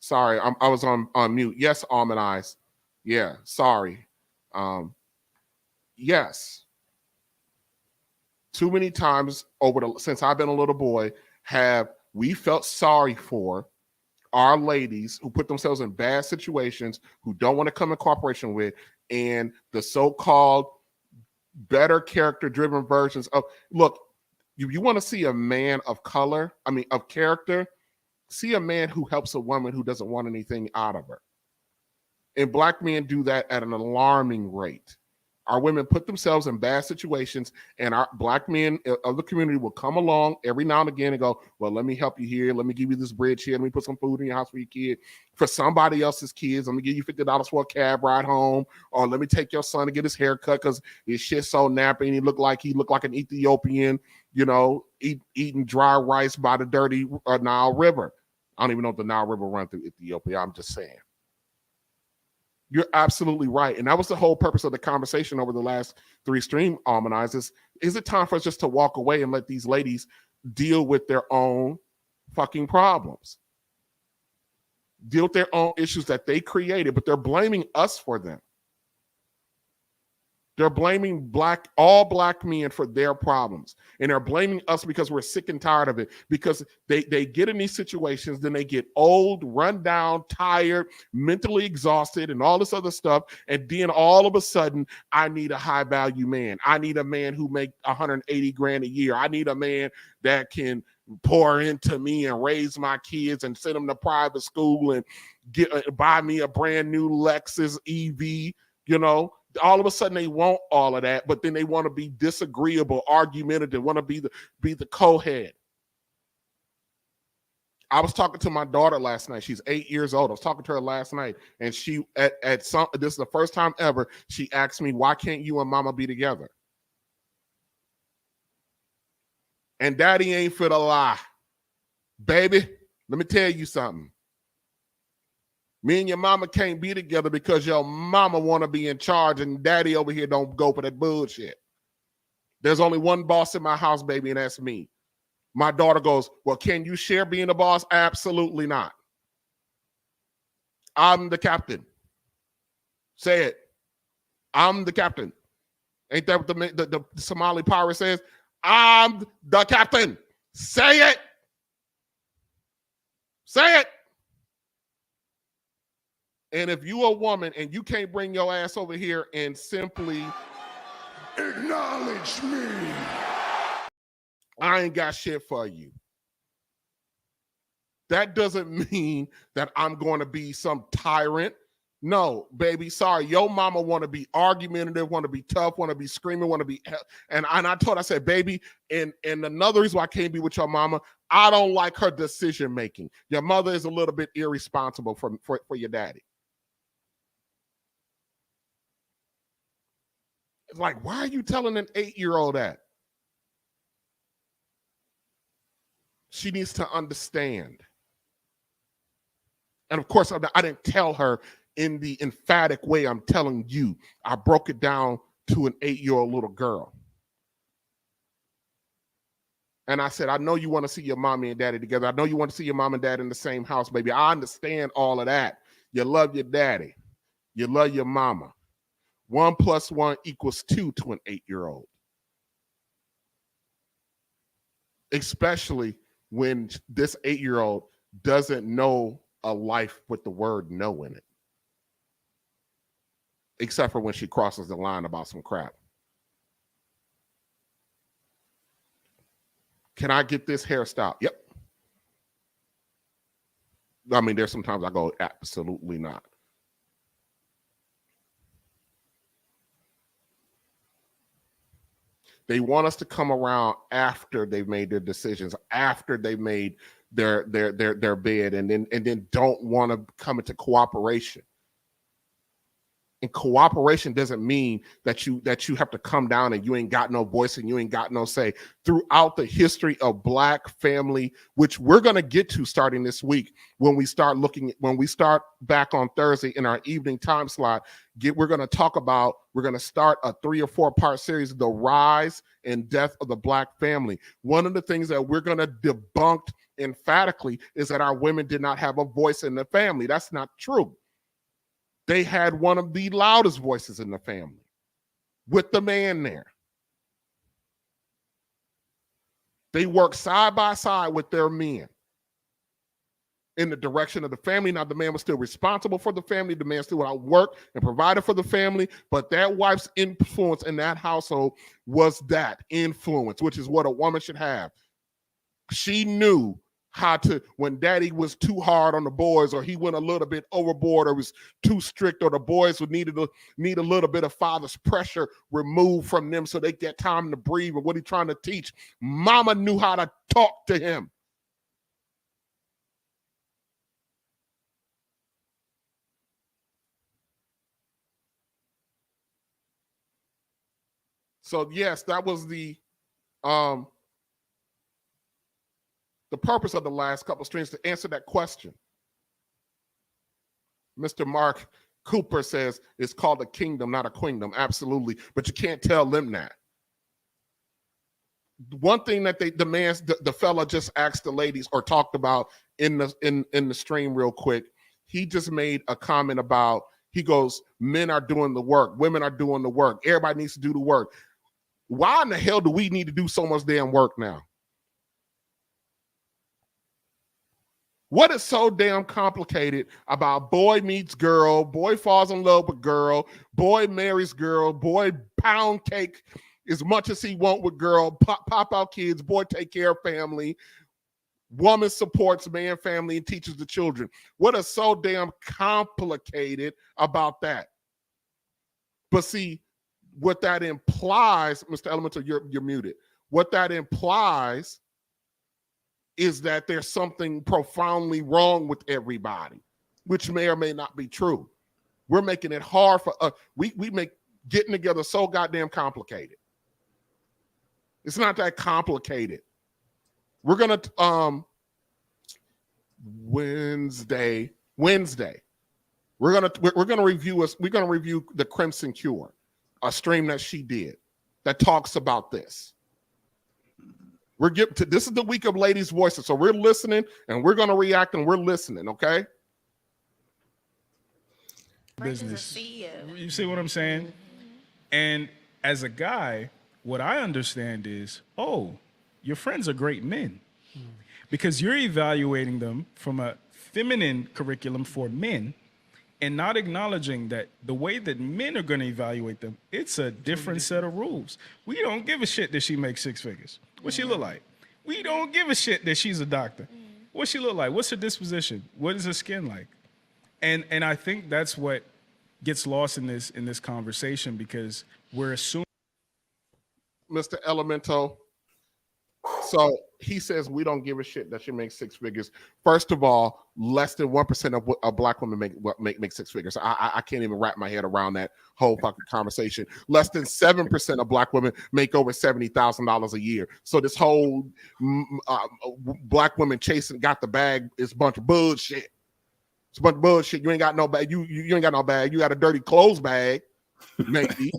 E: Sorry, I was on mute. Yes, Almond Eyes. Yeah, sorry. Yes. Too many times since I've been a little boy, have we felt sorry for our ladies who put themselves in bad situations, who don't want to come in cooperation with, and the so-called better character-driven versions of, look, you want to see a man of color, of character, see a man who helps a woman who doesn't want anything out of her. And Black men do that at an alarming rate. Our women put themselves in bad situations, and our Black men of the community will come along every now and again and go, well, let me help you here. Let me give you this bridge here. Let me put some food in your house for your kid. For somebody else's kids, let me give you $50 for a cab ride home. Or let me take your son to get his hair cut because his shit's so nappy and he looked like an Ethiopian, eating dry rice by the dirty Nile River. I don't even know if the Nile River runs through Ethiopia. I'm just saying. You're absolutely right. And that was the whole purpose of the conversation over the last 3 stream harmonizers. Is it time for us just to walk away and let these ladies deal with their own fucking problems? Deal with their own issues that they created, but they're blaming us for them. They're blaming all Black men for their problems. And they're blaming us because we're sick and tired of it. Because they get in these situations, then they get old, run down, tired, mentally exhausted, and all this other stuff. And then all of a sudden, I need a high value man. I need a man who makes $180,000 a year. I need a man that can pour into me and raise my kids and send them to private school and buy me a brand new Lexus EV, All of a sudden they want all of that, but then they want to be disagreeable, argumentative, want to be the co-head. I was talking to my daughter last night. She's 8 years old. I was talking to her last night, and she this is the first time ever she asked me, "Why can't you and mama be together?" And daddy ain't for the lie. Baby, let me tell you something. Me and your mama can't be together because your mama want to be in charge and daddy over here don't go for that bullshit. There's only one boss in my house, baby, and that's me. My daughter goes, "Well, can you share being the boss?" Absolutely not. I'm the captain. Say it. I'm the captain. Ain't that what the Somali pirate says? I'm the captain. Say it. Say it. And if you a woman and you can't bring your ass over here and simply acknowledge me, I ain't got shit for you. That doesn't mean that I'm going to be some tyrant. No, baby, sorry. Your mama want to be argumentative, want to be tough, want to be screaming, want to be... And I told her, I said, baby, and another reason why I can't be with your mama, I don't like her decision making. Your mother is a little bit irresponsible for your daddy. It's like, why are you telling an 8-year-old that? She needs to understand. And of course, I didn't tell her in the emphatic way I'm telling you. I broke it down to an 8-year-old little girl. And I said, I know you want to see your mommy and daddy together. I know you want to see your mom and dad in the same house, baby. I understand all of that. You love your daddy. You love your mama. 1 + 1 = 2 to an 8-year-old. Especially when this 8-year-old doesn't know a life with the word no in it. Except for when she crosses the line about some crap. Can I get this hairstyle? Yep. I mean, there's sometimes I go, absolutely not. They want us to come around after they've made their decisions, after they've made their bed, and then don't want to come into cooperation. And cooperation doesn't mean that you have to come down and you ain't got no voice and you ain't got no say. Throughout the history of Black family, which we're going to get to starting this week, when we start back on Thursday in our evening time slot, we're going to start a 3 or 4 part series, The Rise and Death of the Black Family. One of the things that we're going to debunk emphatically is that our women did not have a voice in the family. That's not true. They had one of the loudest voices in the family with the man there. They worked side by side with their men in the direction of the family. Now, the man was still responsible for the family. The man still worked and provided for the family, but that wife's influence in that household was that influence, which is what a woman should have. She knew how to, when daddy was too hard on the boys, or he went a little bit overboard, or was too strict, or the boys would need a little bit of father's pressure removed from them so they get time to breathe, or what he's trying to teach. Mama knew how to talk to him. So yes, that was the purpose of the last couple of streams, to answer that question. Mr. Mark Cooper says it's called a kingdom, not a queendom. Absolutely, but you can't tell them that. One thing that the fella just asked the ladies or talked about in the stream real quick, he just made a comment about, he goes, men are doing the work, women are doing the work, everybody needs to do the work. Why in the hell do we need to do so much damn work now? What is so damn complicated about boy meets girl, boy falls in love with girl, boy marries girl, boy pound cake as much as he want with girl, pop out kids, boy take care of family, woman supports man, family, and teaches the children. What is so damn complicated about that? But see, what that implies, Mr. Elemental, you're muted. What that implies is that there's something profoundly wrong with everybody, which may or may not be true. We're making it hard for us. We make getting together so goddamn complicated. It's not that complicated. We're gonna Wednesday. We're gonna review the Crimson Cure, a stream that she did that talks about this. This is the week of ladies' voices, so we're listening and we're gonna react and we're listening. Okay.
H: Business. You see what I'm saying? And as a guy, what I understand is, oh, your friends are great men. Because you're evaluating them from a feminine curriculum for men and not acknowledging that the way that men are going to evaluate them, it's a different set of rules. We don't give a shit that she makes 6 figures. What she look like? We don't give a shit that she's a doctor. What she look like? What's her disposition? What is her skin like? And I think that's what gets lost in this conversation, because we're assuming.
E: Mr. Elemento. So he says we don't give a shit that she makes 6 figures. First of all, less than 1% of black women make 6 figures. I can't even wrap my head around that whole fucking conversation. Less than 7% of black women make over $70,000 a year. So this whole black women chasing got the bag is a bunch of bullshit. It's a bunch of bullshit. You ain't got no bag. You ain't got no bag. You got a dirty clothes bag, maybe.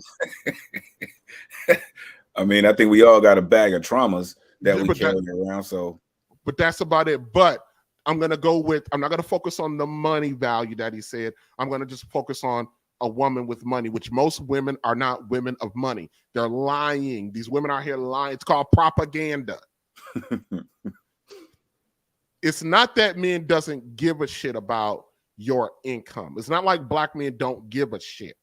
F: I mean, I think we all got a bag of traumas that we carry around. So,
E: but that's about it. But I'm not gonna focus on the money value that he said. I'm gonna just focus on a woman with money, which most women are not women of money. They're lying. These women are here lying. It's called propaganda. It's not that men doesn't give a shit about your income. It's not like black men don't give a shit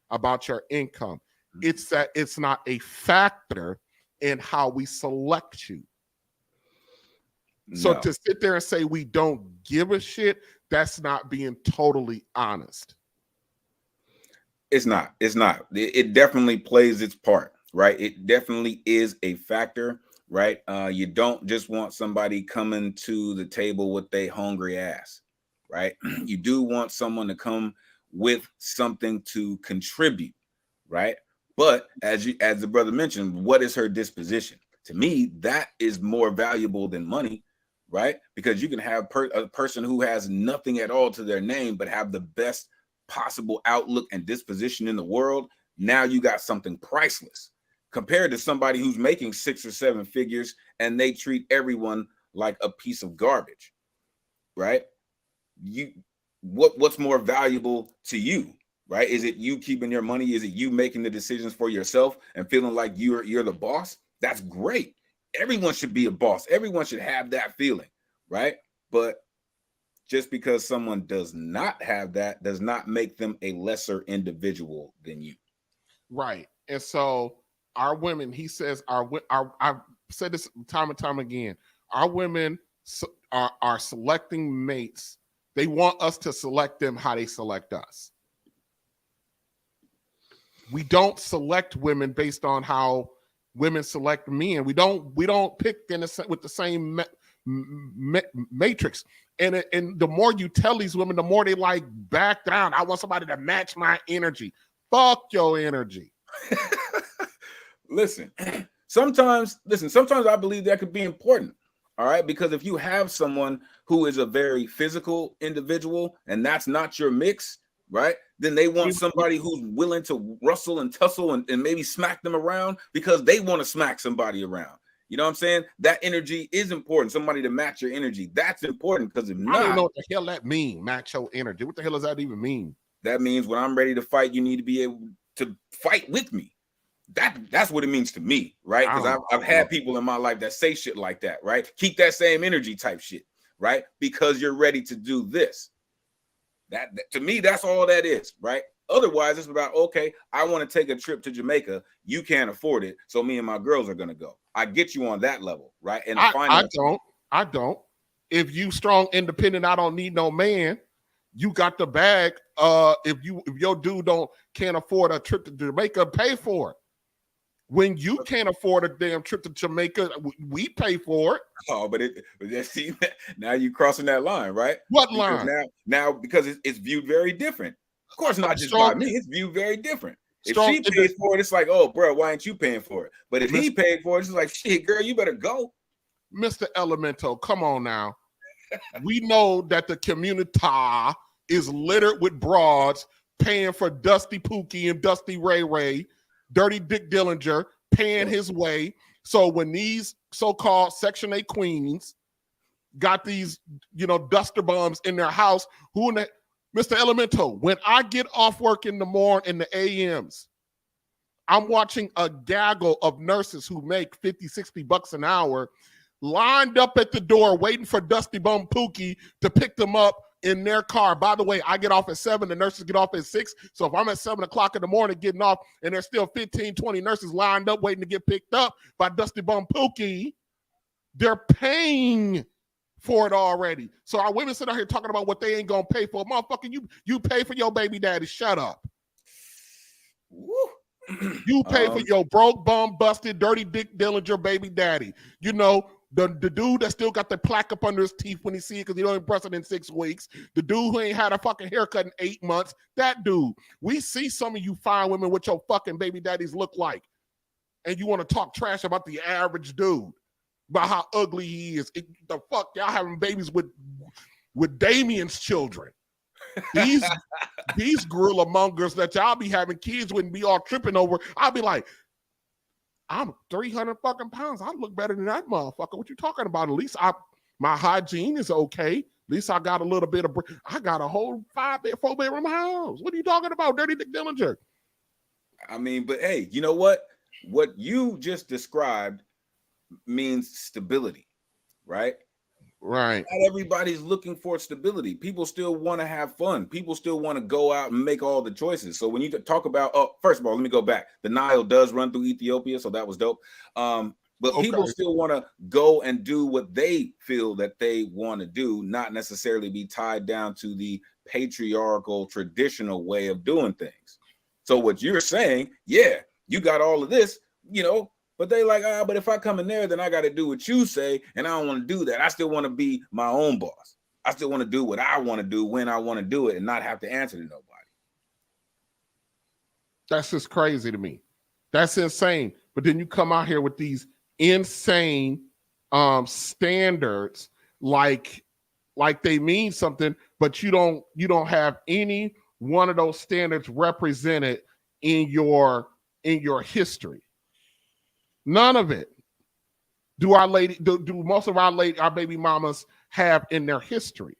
E: about your income. It's that it's not a factor in how we select you. So to sit there and say we don't give a shit, that's not being totally honest.
F: It's not. It definitely plays its part, right? It definitely is a factor, right? You don't just want somebody coming to the table with their hungry ass, right? You do want someone to come with something to contribute, right? But as the brother mentioned, what is her disposition? To me, that is more valuable than money, right? Because you can have a person who has nothing at all to their name, but have the best possible outlook and disposition in the world. Now you got something priceless compared to somebody who's making 6 or 7 figures and they treat everyone like a piece of garbage, right? What's more valuable to you? Right? Is it you keeping your money? Is it you making the decisions for yourself and feeling like you're the boss? That's great. Everyone should be a boss. Everyone should have that feeling, right? But just because someone does not have that does not make them a lesser individual than you.
E: Right. And so our women, he says, I've said this time and time again, our women are selecting mates. They want us to select them how they select us. We don't select women based on how women select men. We don't pick with the same matrix. And the more you tell these women, the more they like back down. I want somebody to match my energy. Fuck your energy.
F: Listen, sometimes I believe that could be important. All right, because if you have someone who is a very physical individual and that's not your mix, right? Then they want somebody who's willing to rustle and tussle and maybe smack them around because they want to smack somebody around. You know what I'm saying? That energy is important. Somebody to match your energy. That's important, because if not,
E: I don't know what the hell that means, match your energy. What the hell does that even mean?
F: That means when I'm ready to fight, you need to be able to fight with me. That's what it means to me, right? Because I've had people in my life that say shit like that, right? Keep that same energy type shit, right? Because you're ready to do this. That to me, that's all that is, right? Otherwise, it's about, okay, I want to take a trip to Jamaica. You can't afford it, so me and my girls are gonna go. I get you on that level, right? And
E: I don't. If you strong, independent, I don't need no man. You got the bag. If your dude can't afford a trip to Jamaica, pay for it. When you can't afford a damn trip to Jamaica, we pay for it.
F: Oh, but see, now you're crossing that line, right?
E: What
F: Because
E: line?
F: now because it's viewed very different. Of course, not just
E: Strong,
F: by me. It's viewed very different. If
E: strong.
F: she pays for it, it's like, oh, bro, why ain't you paying for it? But if he
E: Mr.
F: paid for it, it's like, shit, girl, you better go.
E: Mr. Elemento, come on now. We know that the community is littered with broads paying for Dusty Pookie and Dusty Ray Ray, Dirty Dick Dillinger paying his way. So when these so-called Section 8 queens got these, duster bums in their house, Mr. Elemento, when I get off work in the morning in the AMs, I'm watching a gaggle of nurses who make 50, 60 bucks an hour lined up at the door waiting for Dusty Bum Pookie to pick them up in their car. By the way, I get off at 7, the nurses get off at 6. So if I'm at 7 o'clock in the morning getting off and there's still 15, 20 nurses lined up waiting to get picked up by Dusty Bum Pookie, they're paying for it already. So our women sit out here talking about what they ain't gonna pay for. Motherfucker, you pay for your baby daddy. Shut up.
F: Woo.
E: You pay for your broke, bum, busted, dirty dick Dillinger baby daddy. The dude that still got the plaque up under his teeth when he see it because he don't brush it in 6 weeks. The dude who ain't had a fucking haircut in 8 months. That dude. We see some of you fine women what your fucking baby daddies look like. And you want to talk trash about the average dude. About how ugly he is. The fuck, y'all having babies with Damien's children. These gorilla mongers that y'all be having kids with and be all tripping over. I'll be like, I'm 300 fucking pounds. I look better than that motherfucker. What you talking about? At least my hygiene is okay. At least I got a little bit of. I got a whole 4-bedroom house. What are you talking about, Dirty Dick Dillinger?
F: I mean, but hey, you know what? What you just described means stability, right?
E: Right.
F: Not everybody's looking for stability. People still want to have fun. People still want to go out and make all the choices. So when you talk about, first of all, let me go back. The Nile does run through Ethiopia, so that was dope. But people still want to go and do what they feel that they want to do, not necessarily be tied down to the patriarchal, traditional way of doing things. So what you're saying, yeah, you got all of this, but they like, but if I come in there, then I got to do what you say, and I don't want to do that. I still want to be my own boss. I still want to do what I want to do when I want to do it and not have to answer to nobody.
E: That's just crazy to me. That's insane. But then you come out here with these insane standards like they mean something, but you don't have any one of those standards represented in your history. None of it. Do most of our baby mamas have in their history?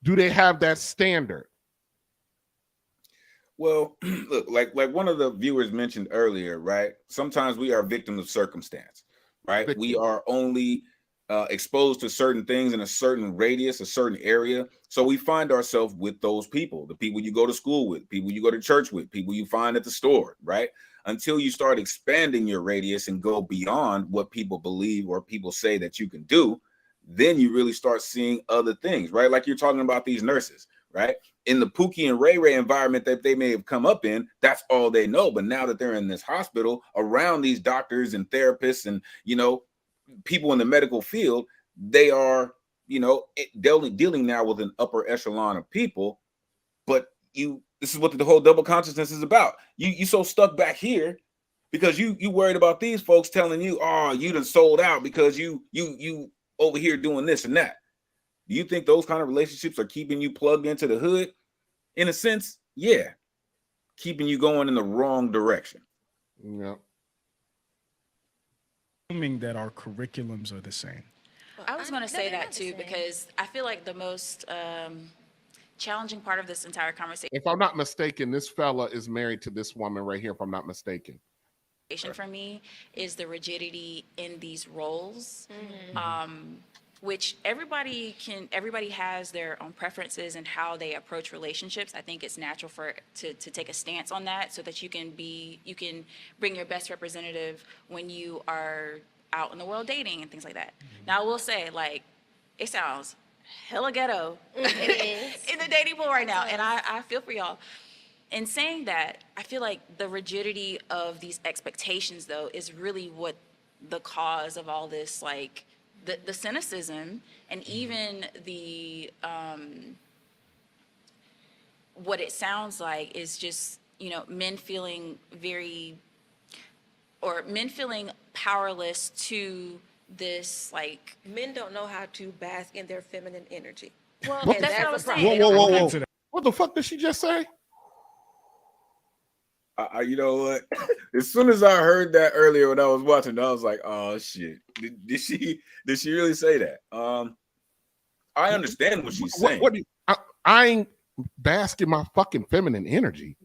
E: Do they have that standard?
F: Well, look, like one of the viewers mentioned earlier, right? Sometimes we are victims of circumstance, right? We are only exposed to certain things in a certain radius, a certain area. So we find ourselves with those people, the people you go to school with, people you go to church with, people you find at the store, right? Until you start expanding your radius and go beyond what people believe or people say that you can do, then you really start seeing other things, right? Like you're talking about these nurses, right? In the Pookie and Ray Ray environment that they may have come up in, that's all they know. But now that they're in this hospital around these doctors and therapists and, people in the medical field, they are, dealing now with an upper echelon of people. But this is what the whole double consciousness is about. You so stuck back here because you worried about these folks telling you, oh, you done sold out because you over here doing this and that. Do you think those kind of relationships are keeping you plugged into the hood? In a sense, yeah. Keeping you going in the wrong direction.
E: Yeah.
H: Assuming that our curriculums are the same.
I: I was going to say that too, because I feel like the most challenging part of this entire conversation.
E: If I'm not mistaken, this fella is married to this woman right here, if I'm not mistaken.
I: For me is the rigidity in these roles, which everybody has their own preferences and how they approach relationships. I think it's natural to take a stance on that so that you can bring your best representative when you are out in the world dating and things like that. Now I will say, it sounds hella ghetto in the dating pool right now, and I feel for y'all. in saying that, I feel like the rigidity of these expectations, though, is really what the cause of all this, like the cynicism and even the what it sounds like is just, you know, men feeling powerless to this, like,
J: Men don't know how to bask in their feminine energy.
I: well,
E: What
I: that's
J: the-
I: what I was
J: Whoa,
I: saying.
E: Whoa, whoa,
H: Look
E: whoa!
H: into that.
E: What the fuck did she just say?
F: You know what? As soon as I heard that earlier when I was watching, I was like, "Oh shit! Did she really say that?" I understand what she's saying.
E: What do you, I ain't basking my fucking feminine energy.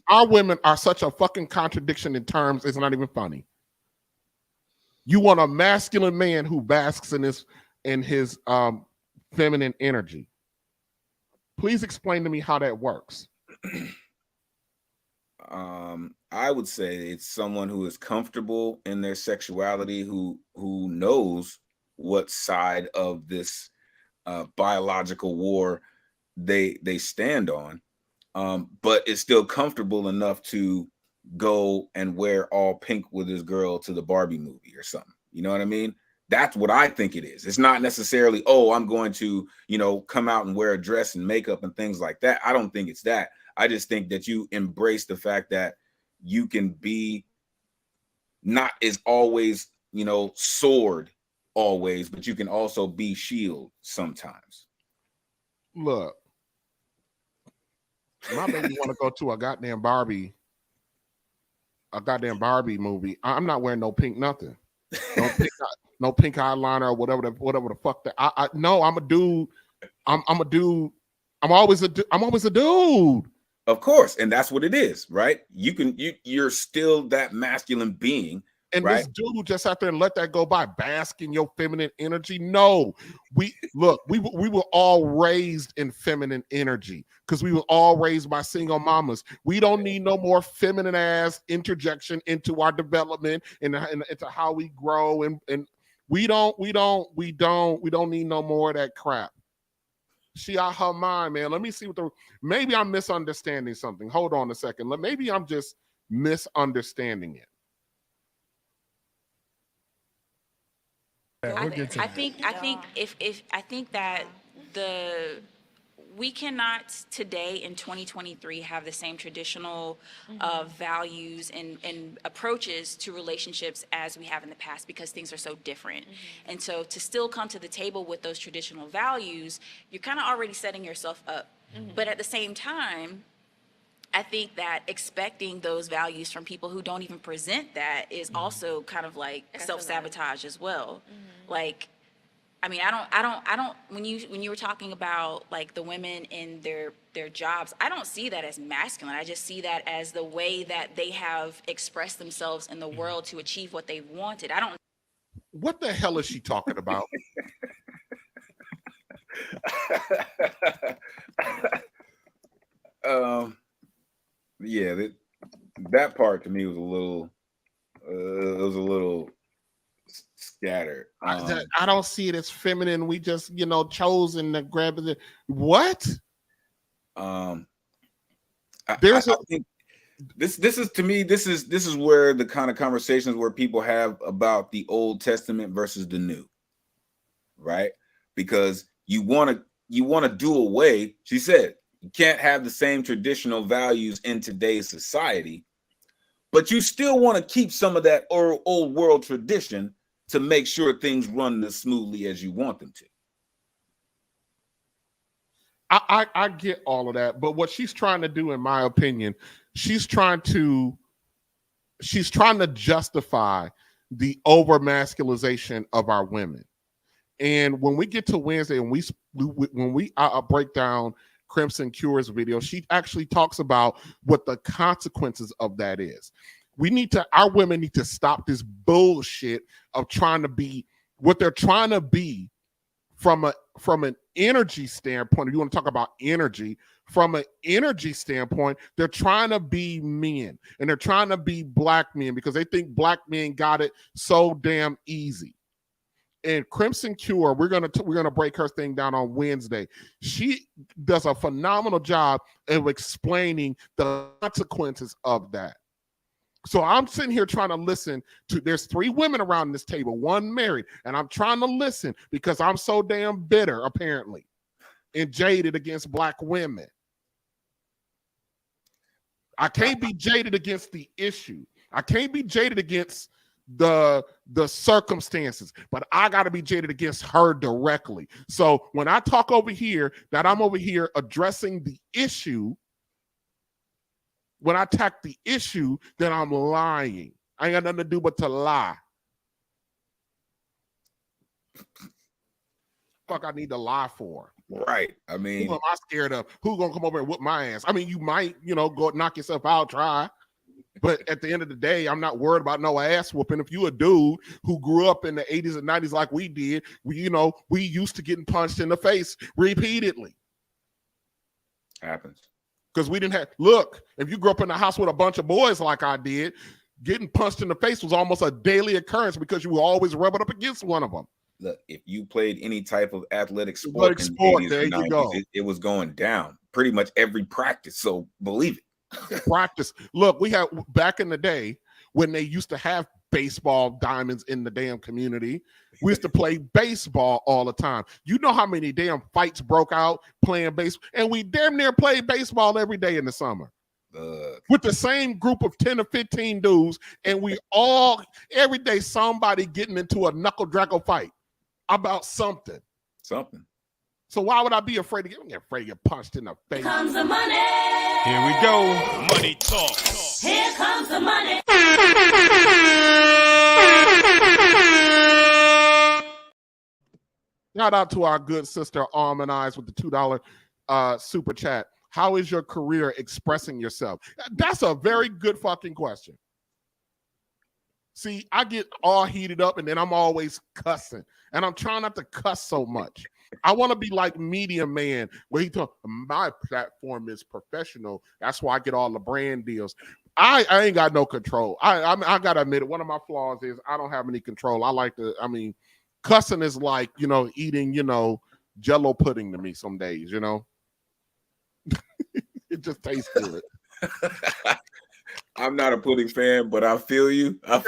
E: Our women are such a fucking contradiction in terms. It's not even funny. You want a masculine man who basks in his feminine energy. Please explain to me how that works.
F: I would say it's someone who is comfortable in their sexuality, who knows what side of this biological war they stand on, but is still comfortable enough to go and wear all pink with his girl to the Barbie movie or something. You know what I mean? That's what I think it is. It's not necessarily, oh, I'm going to, you know, come out and wear a dress and makeup and things like that. I don't think it's that. I just think that you embrace the fact that you can be not as always, you know, sword always, but you can also be shield sometimes.
E: Look, my baby want to go to a goddamn Barbie movie. I'm not wearing no pink nothing. No pink eyeliner or whatever the fuck that. No, I'm a dude. I'm a dude. I'm always a dude.
F: Of course, and that's what it is, right? You're still that masculine being,
E: and
F: right?
E: This dude just out there and let that go by, bask in your feminine energy. No, we were all raised in feminine energy because we were all raised by single mamas. We don't need no more feminine ass interjection into our development and into how we grow, and we don't need no more of that crap. She out her mind, man. Let me see maybe I'm misunderstanding something. Hold on a second. Maybe I'm just misunderstanding it.
I: I think that we cannot today in 2023 have the same traditional values and approaches to relationships as we have in the past because things are so different. And so to still come to the table with those traditional values, you're kind of already setting yourself up. But at the same time, I think that expecting those values from people who don't even present that is also kind of like self-sabotage as well. Like, I mean, I don't, when you were talking about like the women in their jobs, I don't see that as masculine. I just see that as the way that they have expressed themselves in the world to achieve what they wanted. I don't.
E: What the hell is she talking about?
F: Yeah, that part to me was a little scattered.
E: I don't see it as feminine. We just, chosen to grab it. What?
F: I think this is to me, this is where the kind of conversations where people have about the Old Testament versus the New, right? Because you want to do away. She said you can't have the same traditional values in today's society, but you still want to keep some of that old world tradition to make sure things run as smoothly as you want them to.
E: I get all of that, but what she's trying to do, in my opinion, she's trying to justify the over masculization of our women. And when we get to Wednesday and when we break down Crimson Cure's video, she actually talks about what the consequences of that is. Our women need to stop this bullshit of trying to be what they're trying to be from an energy standpoint. If you want to talk about energy, from an energy standpoint, they're trying to be men and they're trying to be black men because they think black men got it so damn easy. And Crimson Cure, we're gonna break her thing down on Wednesday. She does a phenomenal job of explaining the consequences of that. So I'm sitting here trying to listen to, there's 3 women around this table, 1 married, and I'm trying to listen because I'm so damn bitter, apparently, and jaded against Black women. I can't be jaded against the issue. I can't be jaded against the circumstances, but I got to be jaded against her directly. So when I talk over here that I'm over here addressing the issue, when I attack the issue, then I'm lying. I ain't got nothing to do but to lie. Fuck, I need to lie for.
F: Right. I mean,
E: who am I scared of? Who's gonna come over and whoop my ass? I mean, you might, go knock yourself out, try. But at the end of the day, I'm not worried about no ass whooping. If you a dude who grew up in the 80s and 90s like we did, we used to getting punched in the face repeatedly.
F: Happens.
E: Because we didn't have, look, if you grew up in a house with a bunch of boys like I did, getting punched in the face was almost a daily occurrence because you were always rubbing up against one of them.
F: Look, if you played any type of athletic sport, in the 80s
E: there
F: and
E: you
F: 90s,
E: go.
F: It was going down pretty much every practice. So believe it.
E: Practice. Look, we had back in the day when they used to have baseball diamonds in the damn community. We used to play baseball all the time. You know how many damn fights broke out playing baseball? And we damn near played baseball every day in the summer. With the same group of 10 or 15 dudes, and we all, every day, somebody getting into a knuckle-draggle fight about something.
F: Something.
E: So why would I be afraid to get punched in the face?
K: Here comes the money.
C: Here we go. Money talk.
K: Here comes the money.
E: Shout out to our good sister Eyes with the $2 super chat. How is your career expressing yourself? That's a very good fucking question. See, I get all heated up and then I'm always cussing. And I'm trying not to cuss so much. I want to be like Media Man, where he told my platform is professional. That's why I get all the brand deals. I ain't got no control. I gotta admit it. One of my flaws is I don't have any control. Cussing is like, eating, Jello pudding to me some days, It just tastes good.
F: I'm not a pudding fan, but I feel you.
E: I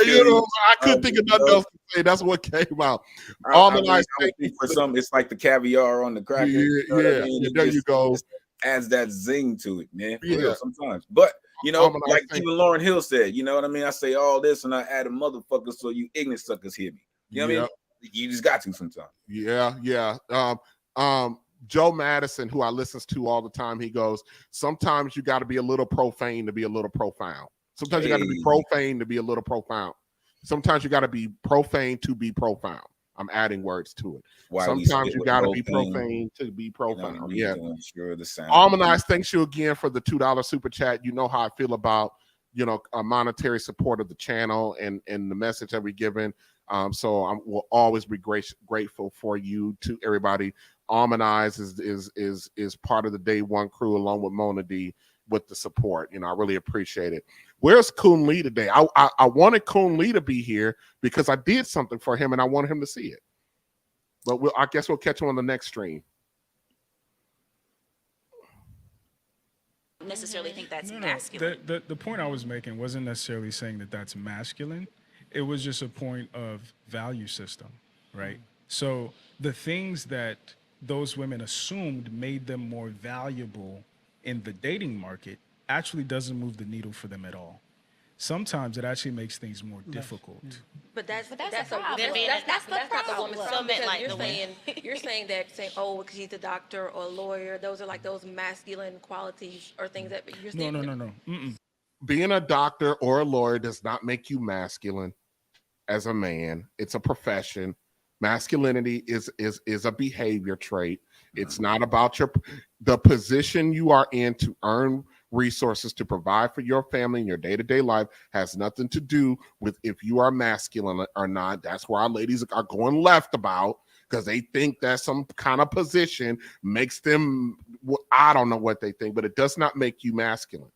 E: couldn't think of nothing else to say. That's what came out.
F: For some, it's like the caviar on the cracker.
E: Yeah, there you go.
F: Adds that zing to it, man.
E: Yeah.
F: Sometimes, but like even Lauryn Hill said, you know what I mean? I say all this and I add a motherfucker so you ignorant suckers hear me. You know what I mean? You just got to sometimes.
E: Yeah. Joe Madison, who I listens to all the time, he goes, sometimes you got to be a little profane to be a little profound. Sometimes you got to be profane to be a little profound. Sometimes you got to be profane to be profound. I'm adding words to it. Sometimes you got to be profane to be profound. Yeah.
F: Sure, the sound.
E: Harmonize, thanks you again for the $2 super chat. You know how I feel about, a monetary support of the channel and the message that we're giving. So I will always be grateful for you to everybody. Harmonize is part of the day one crew along with Mona D with the support. I really appreciate it. Where's Kun Lee today? I wanted Kun Lee to be here because I did something for him and I wanted him to see it. But I guess we'll catch him on the next stream.
I: Necessarily think that's masculine.
H: The point I was making wasn't necessarily saying that that's masculine. It was just a point of value system, right? So the things that those women assumed made them more valuable in the dating market actually doesn't move the needle for them at all. Sometimes it actually makes things more difficult.
J: But that's
K: the
J: that's
K: problem.
J: not the woman's
K: So
J: problem.
K: meant like
J: You're
K: the
J: saying because she's a doctor or a lawyer. Those are like those masculine qualities or things that you're saying.
H: No. Mm-mm.
E: Being a doctor or a lawyer does not make you masculine as a man. It's a profession. Masculinity is a behavior trait. It's not about the position you are in to earn resources to provide for your family and your day-to-day life has nothing to do with if you are masculine or not. That's where our ladies are going left about, because they think that some kind of position makes them, I don't know what they think, but it does not make you masculine.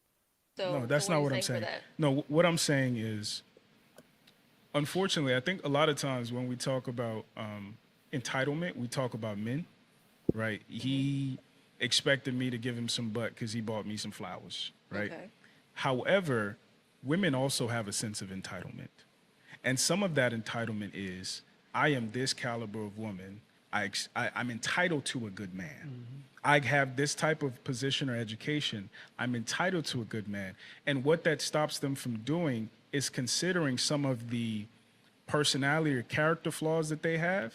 H: No, that's not what I'm saying. No, what I'm saying is unfortunately, I think a lot of times when we talk about entitlement, we talk about men, right? He expected me to give him some butt because he bought me some flowers, right?
J: Okay.
H: However, women also have a sense of entitlement. And some of that entitlement is, I am this caliber of woman. I'm entitled to a good man. I have this type of position or education. I'm entitled to a good man. And what that stops them from doing is considering some of the personality or character flaws that they have,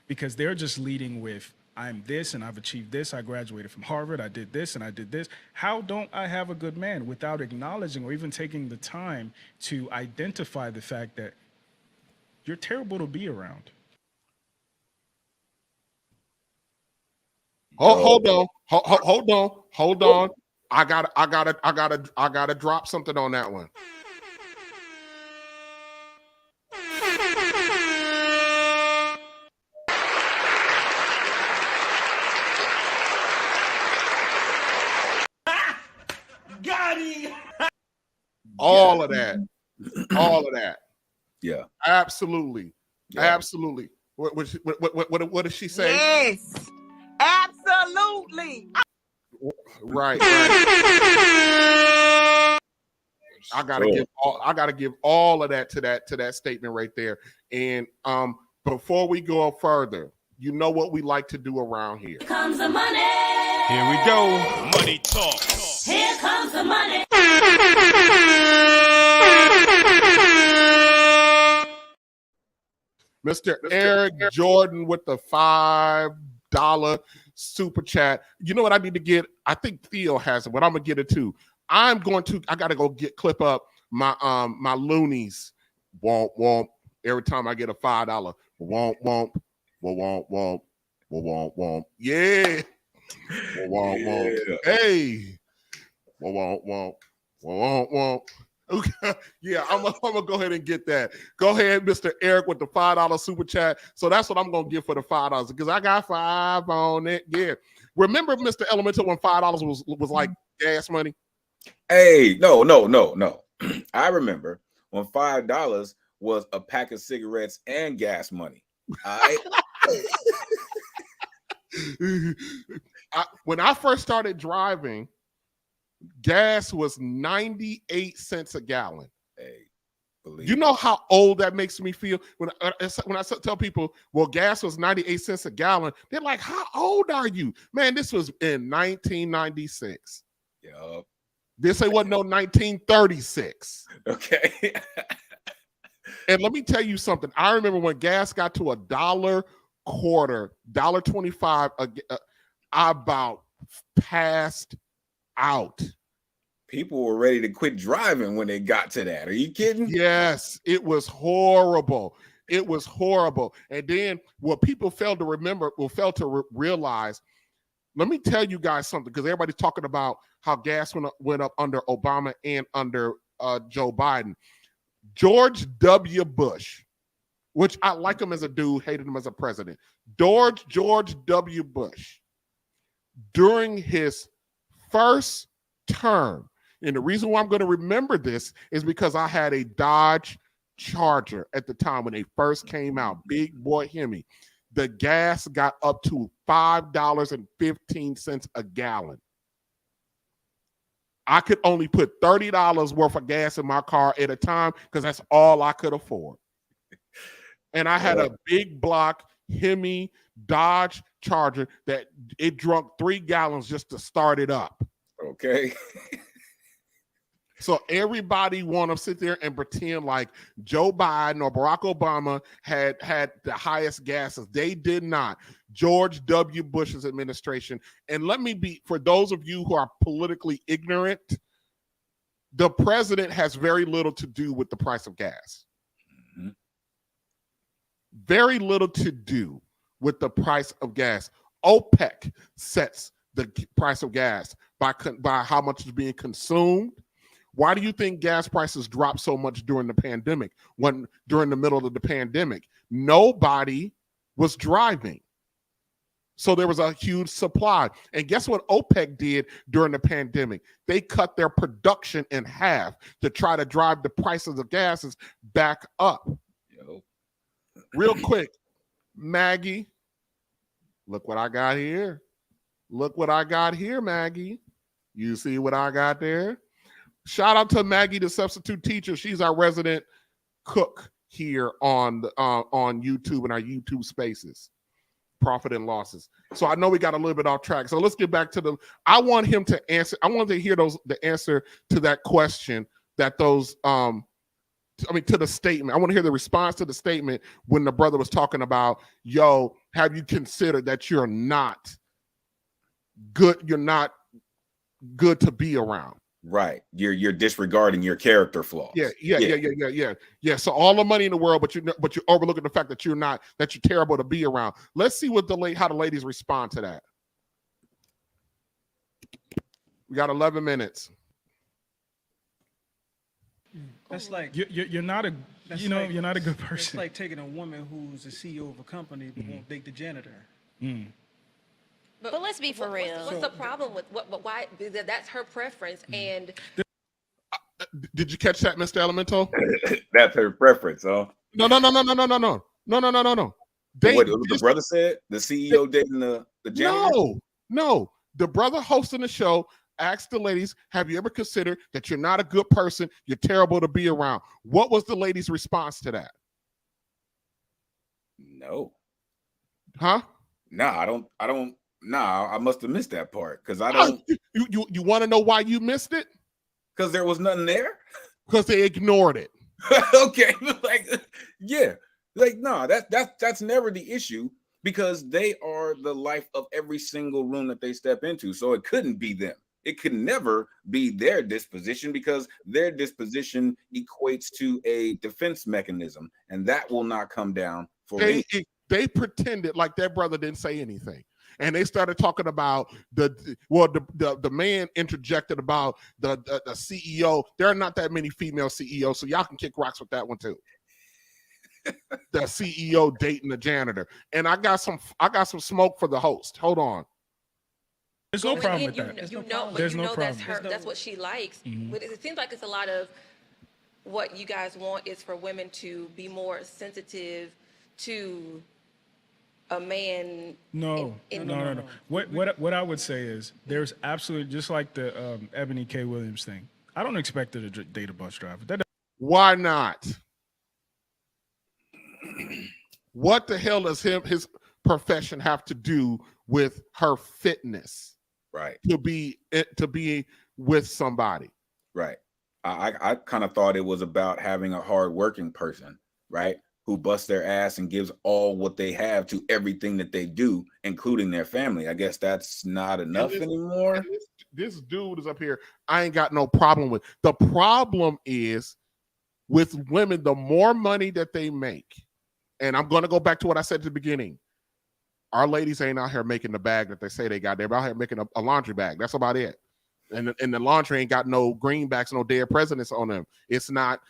H: because they're just leading with, I'm this and I've achieved this. I graduated from Harvard. I did this and I did this. How don't I have a good man, without acknowledging or even taking the time to identify the fact that you're terrible to be around?
E: Hold on. I gotta drop something on that one.
C: Got him.
E: All of that.
F: Yeah.
E: Absolutely.
F: Yeah.
E: Absolutely. What did she say?
D: Yes, absolutely.
E: Right. I gotta give all of that to that statement right there. And before we go further, you know what we like to do around here.
K: Here comes the money.
C: Here we go. Money talk.
K: Here comes the money.
E: Mr. Eric Jordan with the $5 super chat. You know what I need to get? I think Theo has it, but I'm gonna get it too. I gotta go clip up my my loonies. Womp. Every time I get a $5. Womp. Yeah. Womp. Hey. Womp. Okay. Yeah, I'm gonna go ahead and get that. Go ahead, Mr. Eric, with the $5 super chat. So that's what I'm gonna give for the $5 because I got 5 on it. Yeah. Remember, Mr. Elemental, when $5 was like gas money?
F: Hey, no. I remember when $5 was a pack of cigarettes and gas money. All right.
E: When I first started driving, gas was 98 cents a gallon.
F: Hey,
E: you know how old that makes me feel? When I tell people, well, gas was 98 cents a gallon, they're like, how old are you? Man, this was in 1996.
F: Yup.
E: This ain't wasn't no 1936.
F: Okay.
E: And let me tell you something. I remember when gas got to $1.25, $1.25, I about passed out.
F: People were ready to quit driving when they got to that. Are you kidding?
E: Yes, it was horrible. It was horrible. And then what people failed to realize, let me tell you guys something, because everybody's talking about how gas went up under Obama and under Joe Biden. George W. Bush, which I like him as a dude, hated him as a president. George W. Bush, during his first term, and the reason why I'm going to remember this is because I had a Dodge Charger at the time when they first came out, big boy Hemi. The gas got up to $5.15 a gallon. I could only put $30 worth of gas in my car at a time because that's all I could afford. And I had a big block Hemi Dodge Charger that it drunk 3 gallons just to start it up.
F: Okay.
E: So everybody want to sit there and pretend like Joe Biden or Barack Obama had the highest gases. They did not. George W. Bush's administration. And let me be, for those of you who are politically ignorant, the president has very little to do with the price of gas. Mm-hmm. Very little to do with the price of gas. OPEC sets the price of gas by how much is being consumed. Why do you think gas prices dropped so much during the pandemic? During the middle of the pandemic, nobody was driving. So there was a huge supply. And guess what OPEC did during the pandemic? They cut their production in half to try to drive the prices of gases back up.
F: Nope.
E: Real quick, Maggie, look what I got here. Look what I got here, Maggie. You see what I got there? Shout out to Maggie, the substitute teacher. She's our resident cook here on YouTube and our YouTube spaces. Profit and losses. So I know we got a little bit off track. So let's get back to I want him to answer. I want to hear the answer to that question that those to the statement. I want to hear the response to the statement when the brother was talking about, yo, have you considered that you're not good to be around?
F: Right. You're disregarding your character flaws.
E: Yeah. So all the money in the world, but you're overlooking the fact that you're terrible to be around. Let's see how the ladies respond to that. We got 11 minutes.
H: That's like you're not a you're not a good person.
L: It's like taking a woman who's the CEO of a company but won't date the janitor.
J: But
I: let's be for real.
J: What's the problem with why? That's her preference, and
E: did you catch that, Mr. Elemento?
F: That's her preference, huh?
E: No.
F: What the brother said? The CEO dating the janitor?
E: No. The brother hosting the show asked the ladies, have you ever considered that you're not a good person? You're terrible to be around. What was the lady's response to that?
F: No.
E: Huh?
F: Nah, I must have missed that part because I don't.
E: You want to know why you missed it?
F: Because there was nothing there.
E: Because they ignored it.
F: Okay, no, that's never the issue because they are the life of every single room that they step into. So it couldn't be them. It could never be their disposition because their disposition equates to a defense mechanism, and that will not come down for me.
E: They pretended like their brother didn't say anything. And they started talking about the man interjected about the CEO. There are not that many female CEOs, so y'all can kick rocks with that one too. The CEO dating the janitor. And I got some smoke for the host. Hold on.
H: There's no problem with that.
J: There's no problem. That's what she likes. But it seems like it's a lot of what you guys want is for women to be more sensitive to a man.
H: No. What I would say is there's absolutely, just like the Ebony K. Williams thing. I don't expect her to date a bus driver.
E: Why not? What the hell does his profession have to do with her fitness?
F: Right.
E: To be with somebody.
F: Right. I kind of thought it was about having a hardworking person, right? Who busts their ass and gives all what they have to everything that they do, including their family. I guess that's not enough anymore.
E: This dude is up here. I ain't got no problem with. The problem is with women, the more money that they make, and I'm going to go back to what I said at the beginning. Our ladies ain't out here making the bag that they say they got. They're out here making a laundry bag. That's about it. And the laundry ain't got no greenbacks, no dead presidents on them. It's not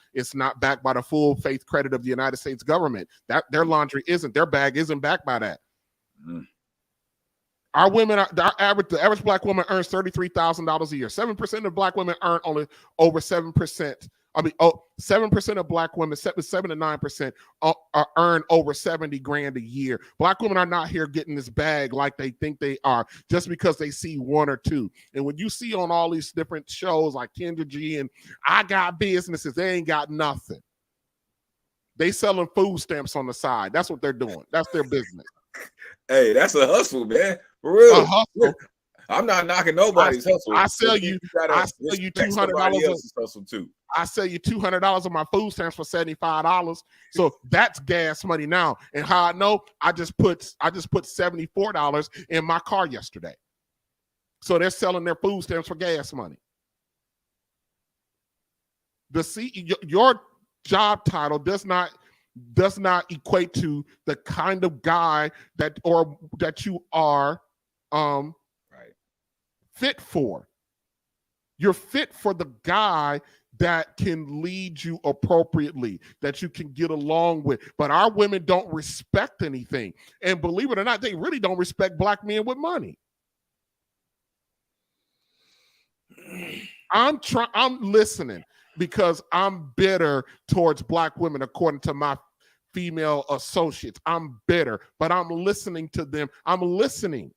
E: backed by the full faith credit of the United States government. That their laundry isn't. Their bag isn't backed by that. Our women, the average black woman earns $33,000 a year. 7% of black women earn only over 7%. 7% of black women, 7 to 9% earn over 70 grand a year. Black women are not here getting this bag like they think they are just because they see one or two. And when you see on all these different shows like Kendra G and I Got Businesses, they ain't got nothing. They selling food stamps on the side. That's what they're doing. That's their business.
F: Hey, that's a hustle, man. For real.
E: A hustle.
F: I'm not knocking nobody's hustle.
E: I sell you $200
F: hustle too.
E: I sell you $200 of my food stamps for $75. So that's gas money now. And how I know, I just put $74 in my car yesterday. So they're selling their food stamps for gas money. Your job title does not equate to the kind of guy that you are fit for. You're fit for the guy that can lead you appropriately, that you can get along with. But our women don't respect anything. And believe it or not, they really don't respect black men with money. I'm listening because I'm bitter towards black women according to my female associates. I'm bitter, but I'm listening to them. I'm listening.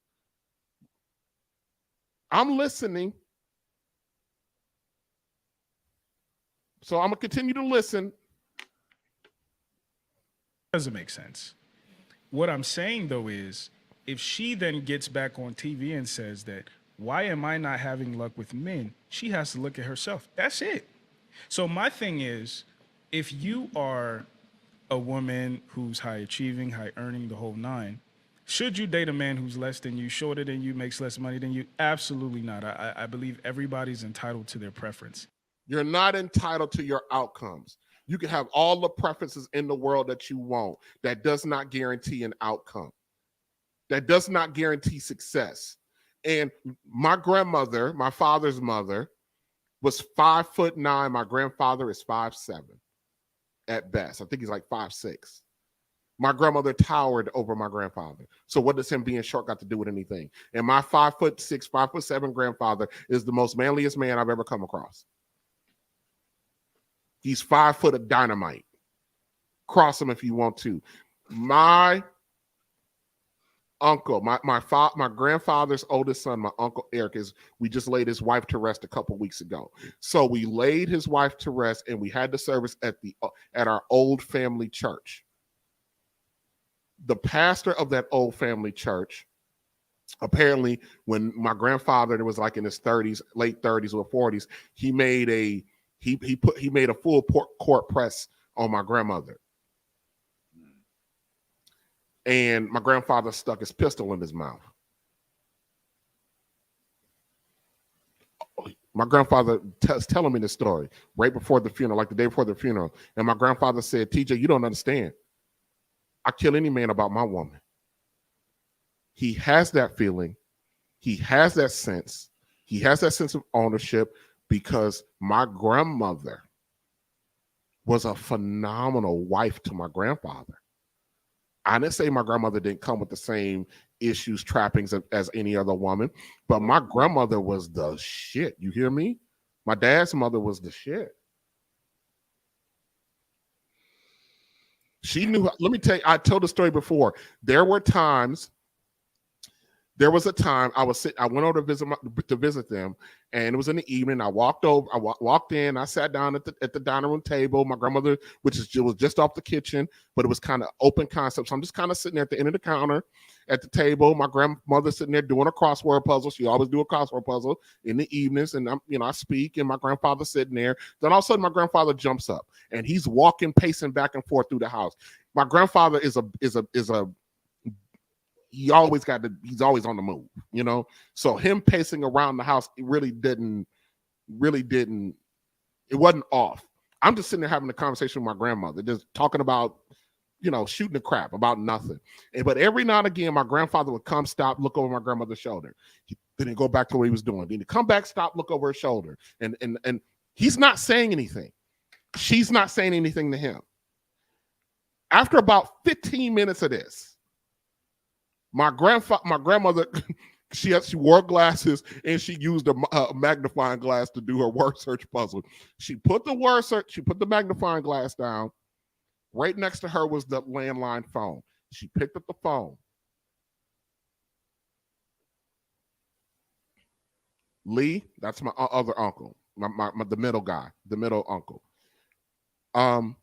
E: So I'm going to continue to listen.
H: Doesn't make sense. What I'm saying, though, is if she then gets back on TV and says that, why am I not having luck with men? She has to look at herself. That's it. So my thing is, if you are a woman who's high achieving, high earning, the whole nine, should you date a man who's less than you, shorter than you, makes less money than you? Absolutely not. I believe everybody's entitled to their preference.
E: You're not entitled to your outcomes. You can have all the preferences in the world that you want. That does not guarantee an outcome. That does not guarantee success. And my grandmother, my father's mother, was 5'9". My grandfather is 5'7" at best. I think he's like 5'6". My grandmother towered over my grandfather. So what does him being short got to do with anything? And my 5'6", 5'7" grandfather is the most manliest man I've ever come across. He's 5 foot of dynamite. Cross him if you want to. My uncle, my grandfather's oldest son, my uncle Eric, we just laid his wife to rest a couple weeks ago. So we laid his wife to rest, and we had the service at our old family church. The pastor of that old family church, apparently, when my grandfather was like in his 30s, late 30s or 40s, he made a full court press on my grandmother. And my grandfather stuck his pistol in his mouth. My grandfather was telling me this story right before the funeral, like the day before the funeral. And my grandfather said, TJ, you don't understand. I kill any man about my woman. He has that feeling. He has that sense. He has that sense of ownership because my grandmother was a phenomenal wife to my grandfather. I didn't say my grandmother didn't come with the same issues, trappings as any other woman, but my grandmother was the shit. You hear me? My dad's mother was the shit. She knew, let me tell you, I told the story before. There was a time I went over to visit them, and it was in the evening. I walked in, I sat down at the dining room table. My grandmother, was just off the kitchen, but it was kind of open concept. So I'm just kind of sitting there at the end of the counter at the table. My grandmother sitting there doing a crossword puzzle. She always do a crossword puzzle in the evenings, and I speak, and my grandfather sitting there. Then all of a sudden, my grandfather jumps up, and he's walking, pacing back and forth through the house. My grandfather is he's always on the move, So him pacing around the house, it wasn't off. I'm just sitting there having a conversation with my grandmother, just talking about, shooting the crap about nothing. But every now and again, my grandfather would come, stop, look over my grandmother's shoulder. Then he'd go back to what he was doing. Then he'd come back, stop, look over his shoulder. And he's not saying anything. She's not saying anything to him. After about 15 minutes of this, my grandmother, she wore glasses, and she used a magnifying glass to do her word search puzzle. She put the magnifying glass down. Right next to her was the landline phone. She picked up the phone. Lee, that's my other uncle, the middle guy, the middle uncle. Come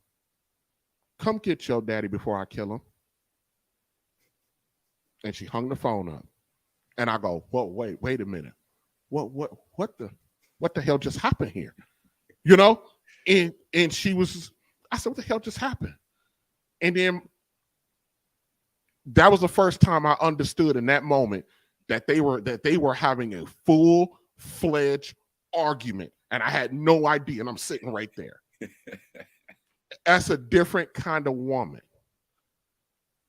E: get your daddy before I kill him. And she hung the phone up. And I go, whoa, wait a minute. What the hell just happened here? And she was, I said, what the hell just happened? And then that was the first time I understood in that moment that they were having a full-fledged argument. And I had no idea. And I'm sitting right there. That's a different kind of woman.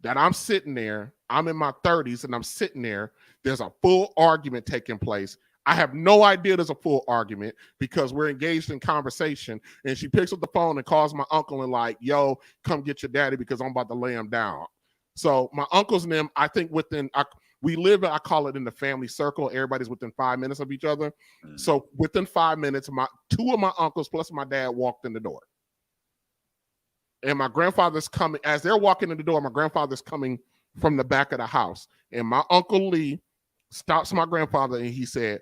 E: That I'm sitting there, I'm in my 30s, and I'm sitting there, there's a full argument taking place. I have no idea there's a full argument because we're engaged in conversation, and she picks up the phone and calls my uncle and like, yo, come get your daddy because I'm about to lay him down. So my uncles and them, I think I call it in the family circle. Everybody's within 5 minutes of each other. Mm. So within 5 minutes, two of my uncles plus my dad walked in the door. And my grandfather's coming, as they're walking in the door, my grandfather's coming from the back of the house. And my Uncle Lee stops my grandfather and he said,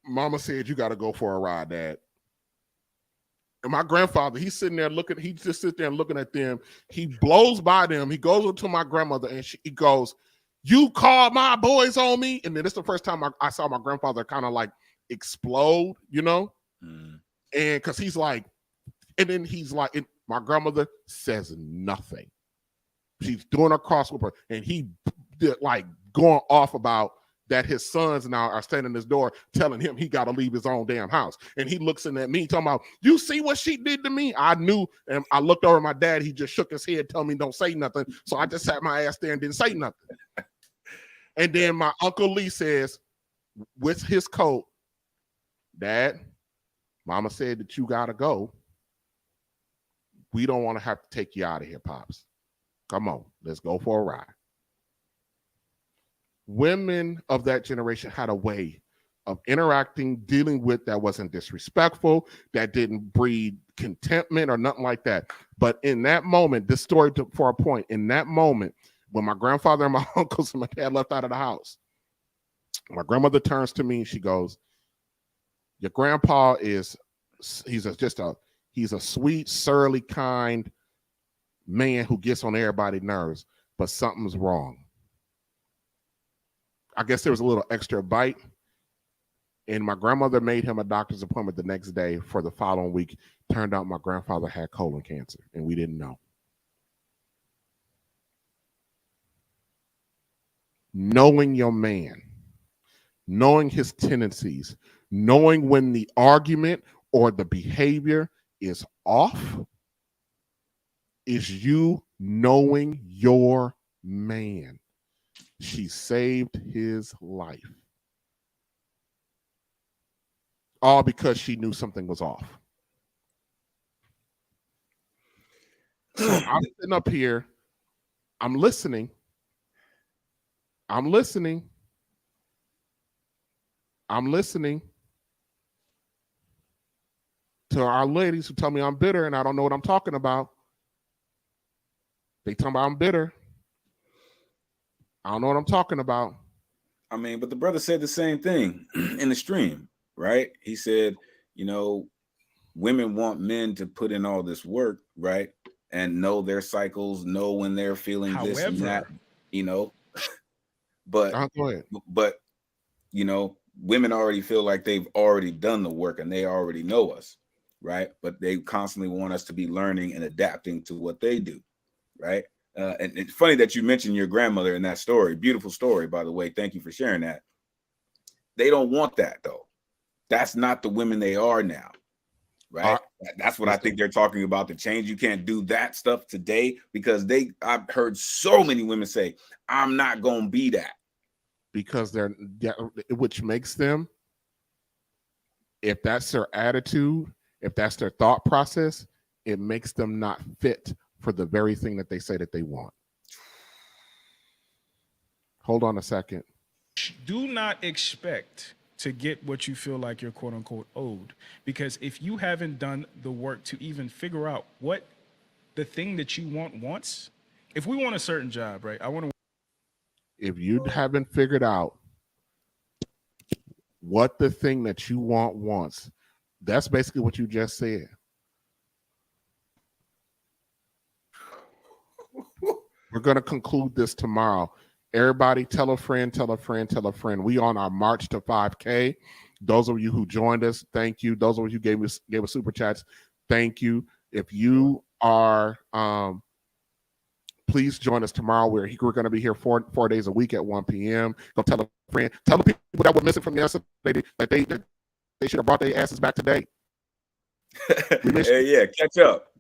E: Mama said you got to go for a ride, Dad. And my grandfather, he's sitting there looking, he just sits there and looking at them. He blows by them. He goes up to my grandmother and he goes, you called my boys on me? And then this is the first time I saw my grandfather kind of like explode, you know? And because he's like, and then he's like, my grandmother says nothing. She's doing a crossword, and he did like going off about that his sons now are standing at his door telling him he got to leave his own damn house. And he looks in at me talking about, you see what she did to me? I knew, and I looked over at my dad. He just shook his head, telling me don't say nothing. So I just sat my ass there and didn't say nothing. And then my Uncle Lee says, with his coat, Dad, Mama said that you got to go. We don't want to have to take you out of here, Pops. Come on, let's go for a ride. Women of that generation had a way of interacting, dealing with that wasn't disrespectful, that didn't breed contentment or nothing like that. But in that moment, this story took for a point. In that moment, when my grandfather and my uncles and my dad left out of the house, my grandmother turns to me and she goes, your grandpa is, he's a sweet, surly, kind man who gets on everybody's nerves, but something's wrong. I guess there was a little extra bite, and my grandmother made him a doctor's appointment the next day for the following week. Turned out my grandfather had colon cancer, and we didn't know. Knowing your man, knowing his tendencies, knowing when the argument or the behavior is off, is you knowing your man. She saved his life. All because she knew something was off. So I'm sitting up here. I'm listening. I'm listening to our ladies who tell me I'm bitter and I don't know what I'm talking about. They tell me I'm bitter. I don't know what I'm talking about.
F: I mean, but the brother said the same thing in the stream, right? He said, you know, women want men to put in all this work, right? And know their cycles, know when they're feeling this and that, you know. But you know, women already feel like they've already done the work and they already know us, right? But they constantly want us to be learning and adapting to what they do, right? And it's funny that you mentioned your grandmother in that story. Beautiful story, by the way. Thank you for sharing that. They don't want that, though. That's not the women they are now, right? That's what I think they're talking about, the change. You can't do that stuff today because I've heard so many women say, I'm not going to be that.
E: Because which makes them, if that's their attitude, if that's their thought process, it makes them not fit for the very thing that they say that they want. Hold on a second.
H: Do not expect to get what you feel like you're quote unquote owed, because if you haven't done the work to even figure out what the thing that you want wants, if we want a certain job, right?
E: If you haven't figured out what the thing that you want wants, that's basically what you just said. We're going to conclude this tomorrow. Everybody tell a friend, tell a friend, tell a friend. We on our march to 5K. Those of you who joined us, thank you. Those of you who gave us super chats, thank you. If you are, please join us tomorrow. We're going to be here four days a week at 1 p.m. Go tell a friend. Tell the people that were missing from yesterday that they should have brought their asses back today.
F: Yeah,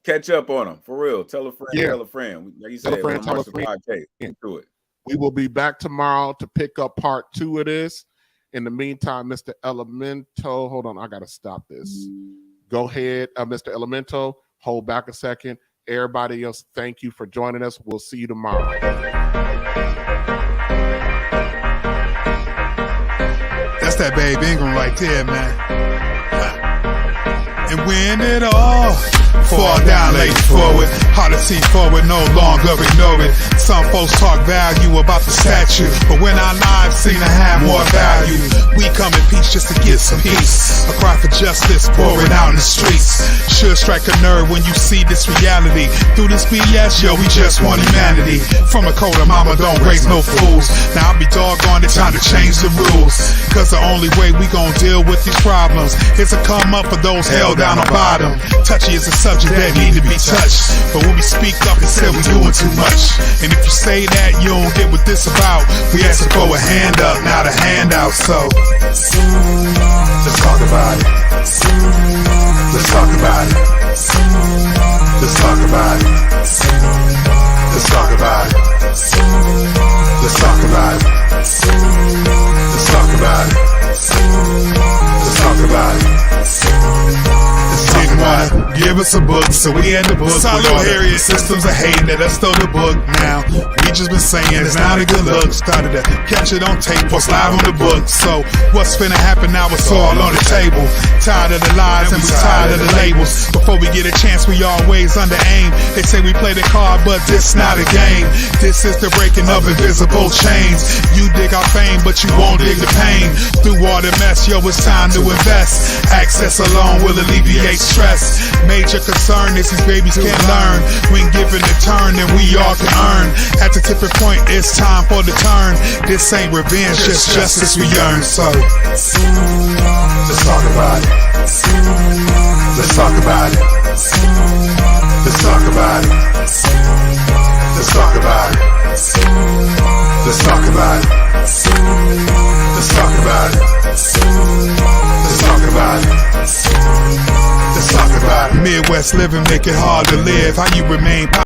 F: catch up on them for real. Tell a friend, tell a friend. Like you said, tell a friend. Into it.
E: We will be back tomorrow to pick up part 2 of this. In the meantime, Mr. Elemento, hold on, I gotta stop this. Go ahead, Mr. Elemento. Hold back a second. Everybody else, thank you for joining us. We'll see you tomorrow.
A: That's that Babe Ingram right there, man. And when it all fall down, ladies forward. Hard to see forward, no longer ignore it. Some folks talk value about the statue, but when our lives seem to have more value, we come in peace just to get some peace. A cry for justice pouring out in the streets. Should strike a nerve when you see this reality. Through this BS, yo, we just want humanity. From a coda, mama, don't raise no fools. Now I'll be doggone it, time to change the rules. Cause the only way we gon' deal with these problems is to come up for those held down on bottom. Touchy is a subject that need to be touched, but when we speak up and say we doing too much, and if you say that you don't get what this about, we ask to throw a hand up, not a handout. So let's talk about it. Let's talk about it. Let's talk about it. Let's talk about it. Let's talk about it. Let's talk about it. Let's talk about it. Didn't wanna give us a book, so we had the book. Silo Harriet systems are hating that us stole the book. Now we just been saying it's not a good look. Started to catch it on tape, what's live on the book. So what's finna happen now? It's all on the table. Tired of the lies and we tired of the labels. Before we get a chance, we always under aim. They say we play the card, but this not a game. This is the breaking of invisible chains. You dig our fame, but you won't dig the pain. Through all the mess, yo, it's time to invest. Access alone will alleviate stress. Major concern is these babies can't learn. When given a turn, then we all can earn. At the tipping point, it's time for the turn. This ain't revenge, just justice we earn. So let's talk about it. Let's talk about it. Let's talk about it. Let's talk about it. Let's talk about it. Let's talk about it. Let's talk about it. Let's talk about it. Midwest living make it hard to live. How you remain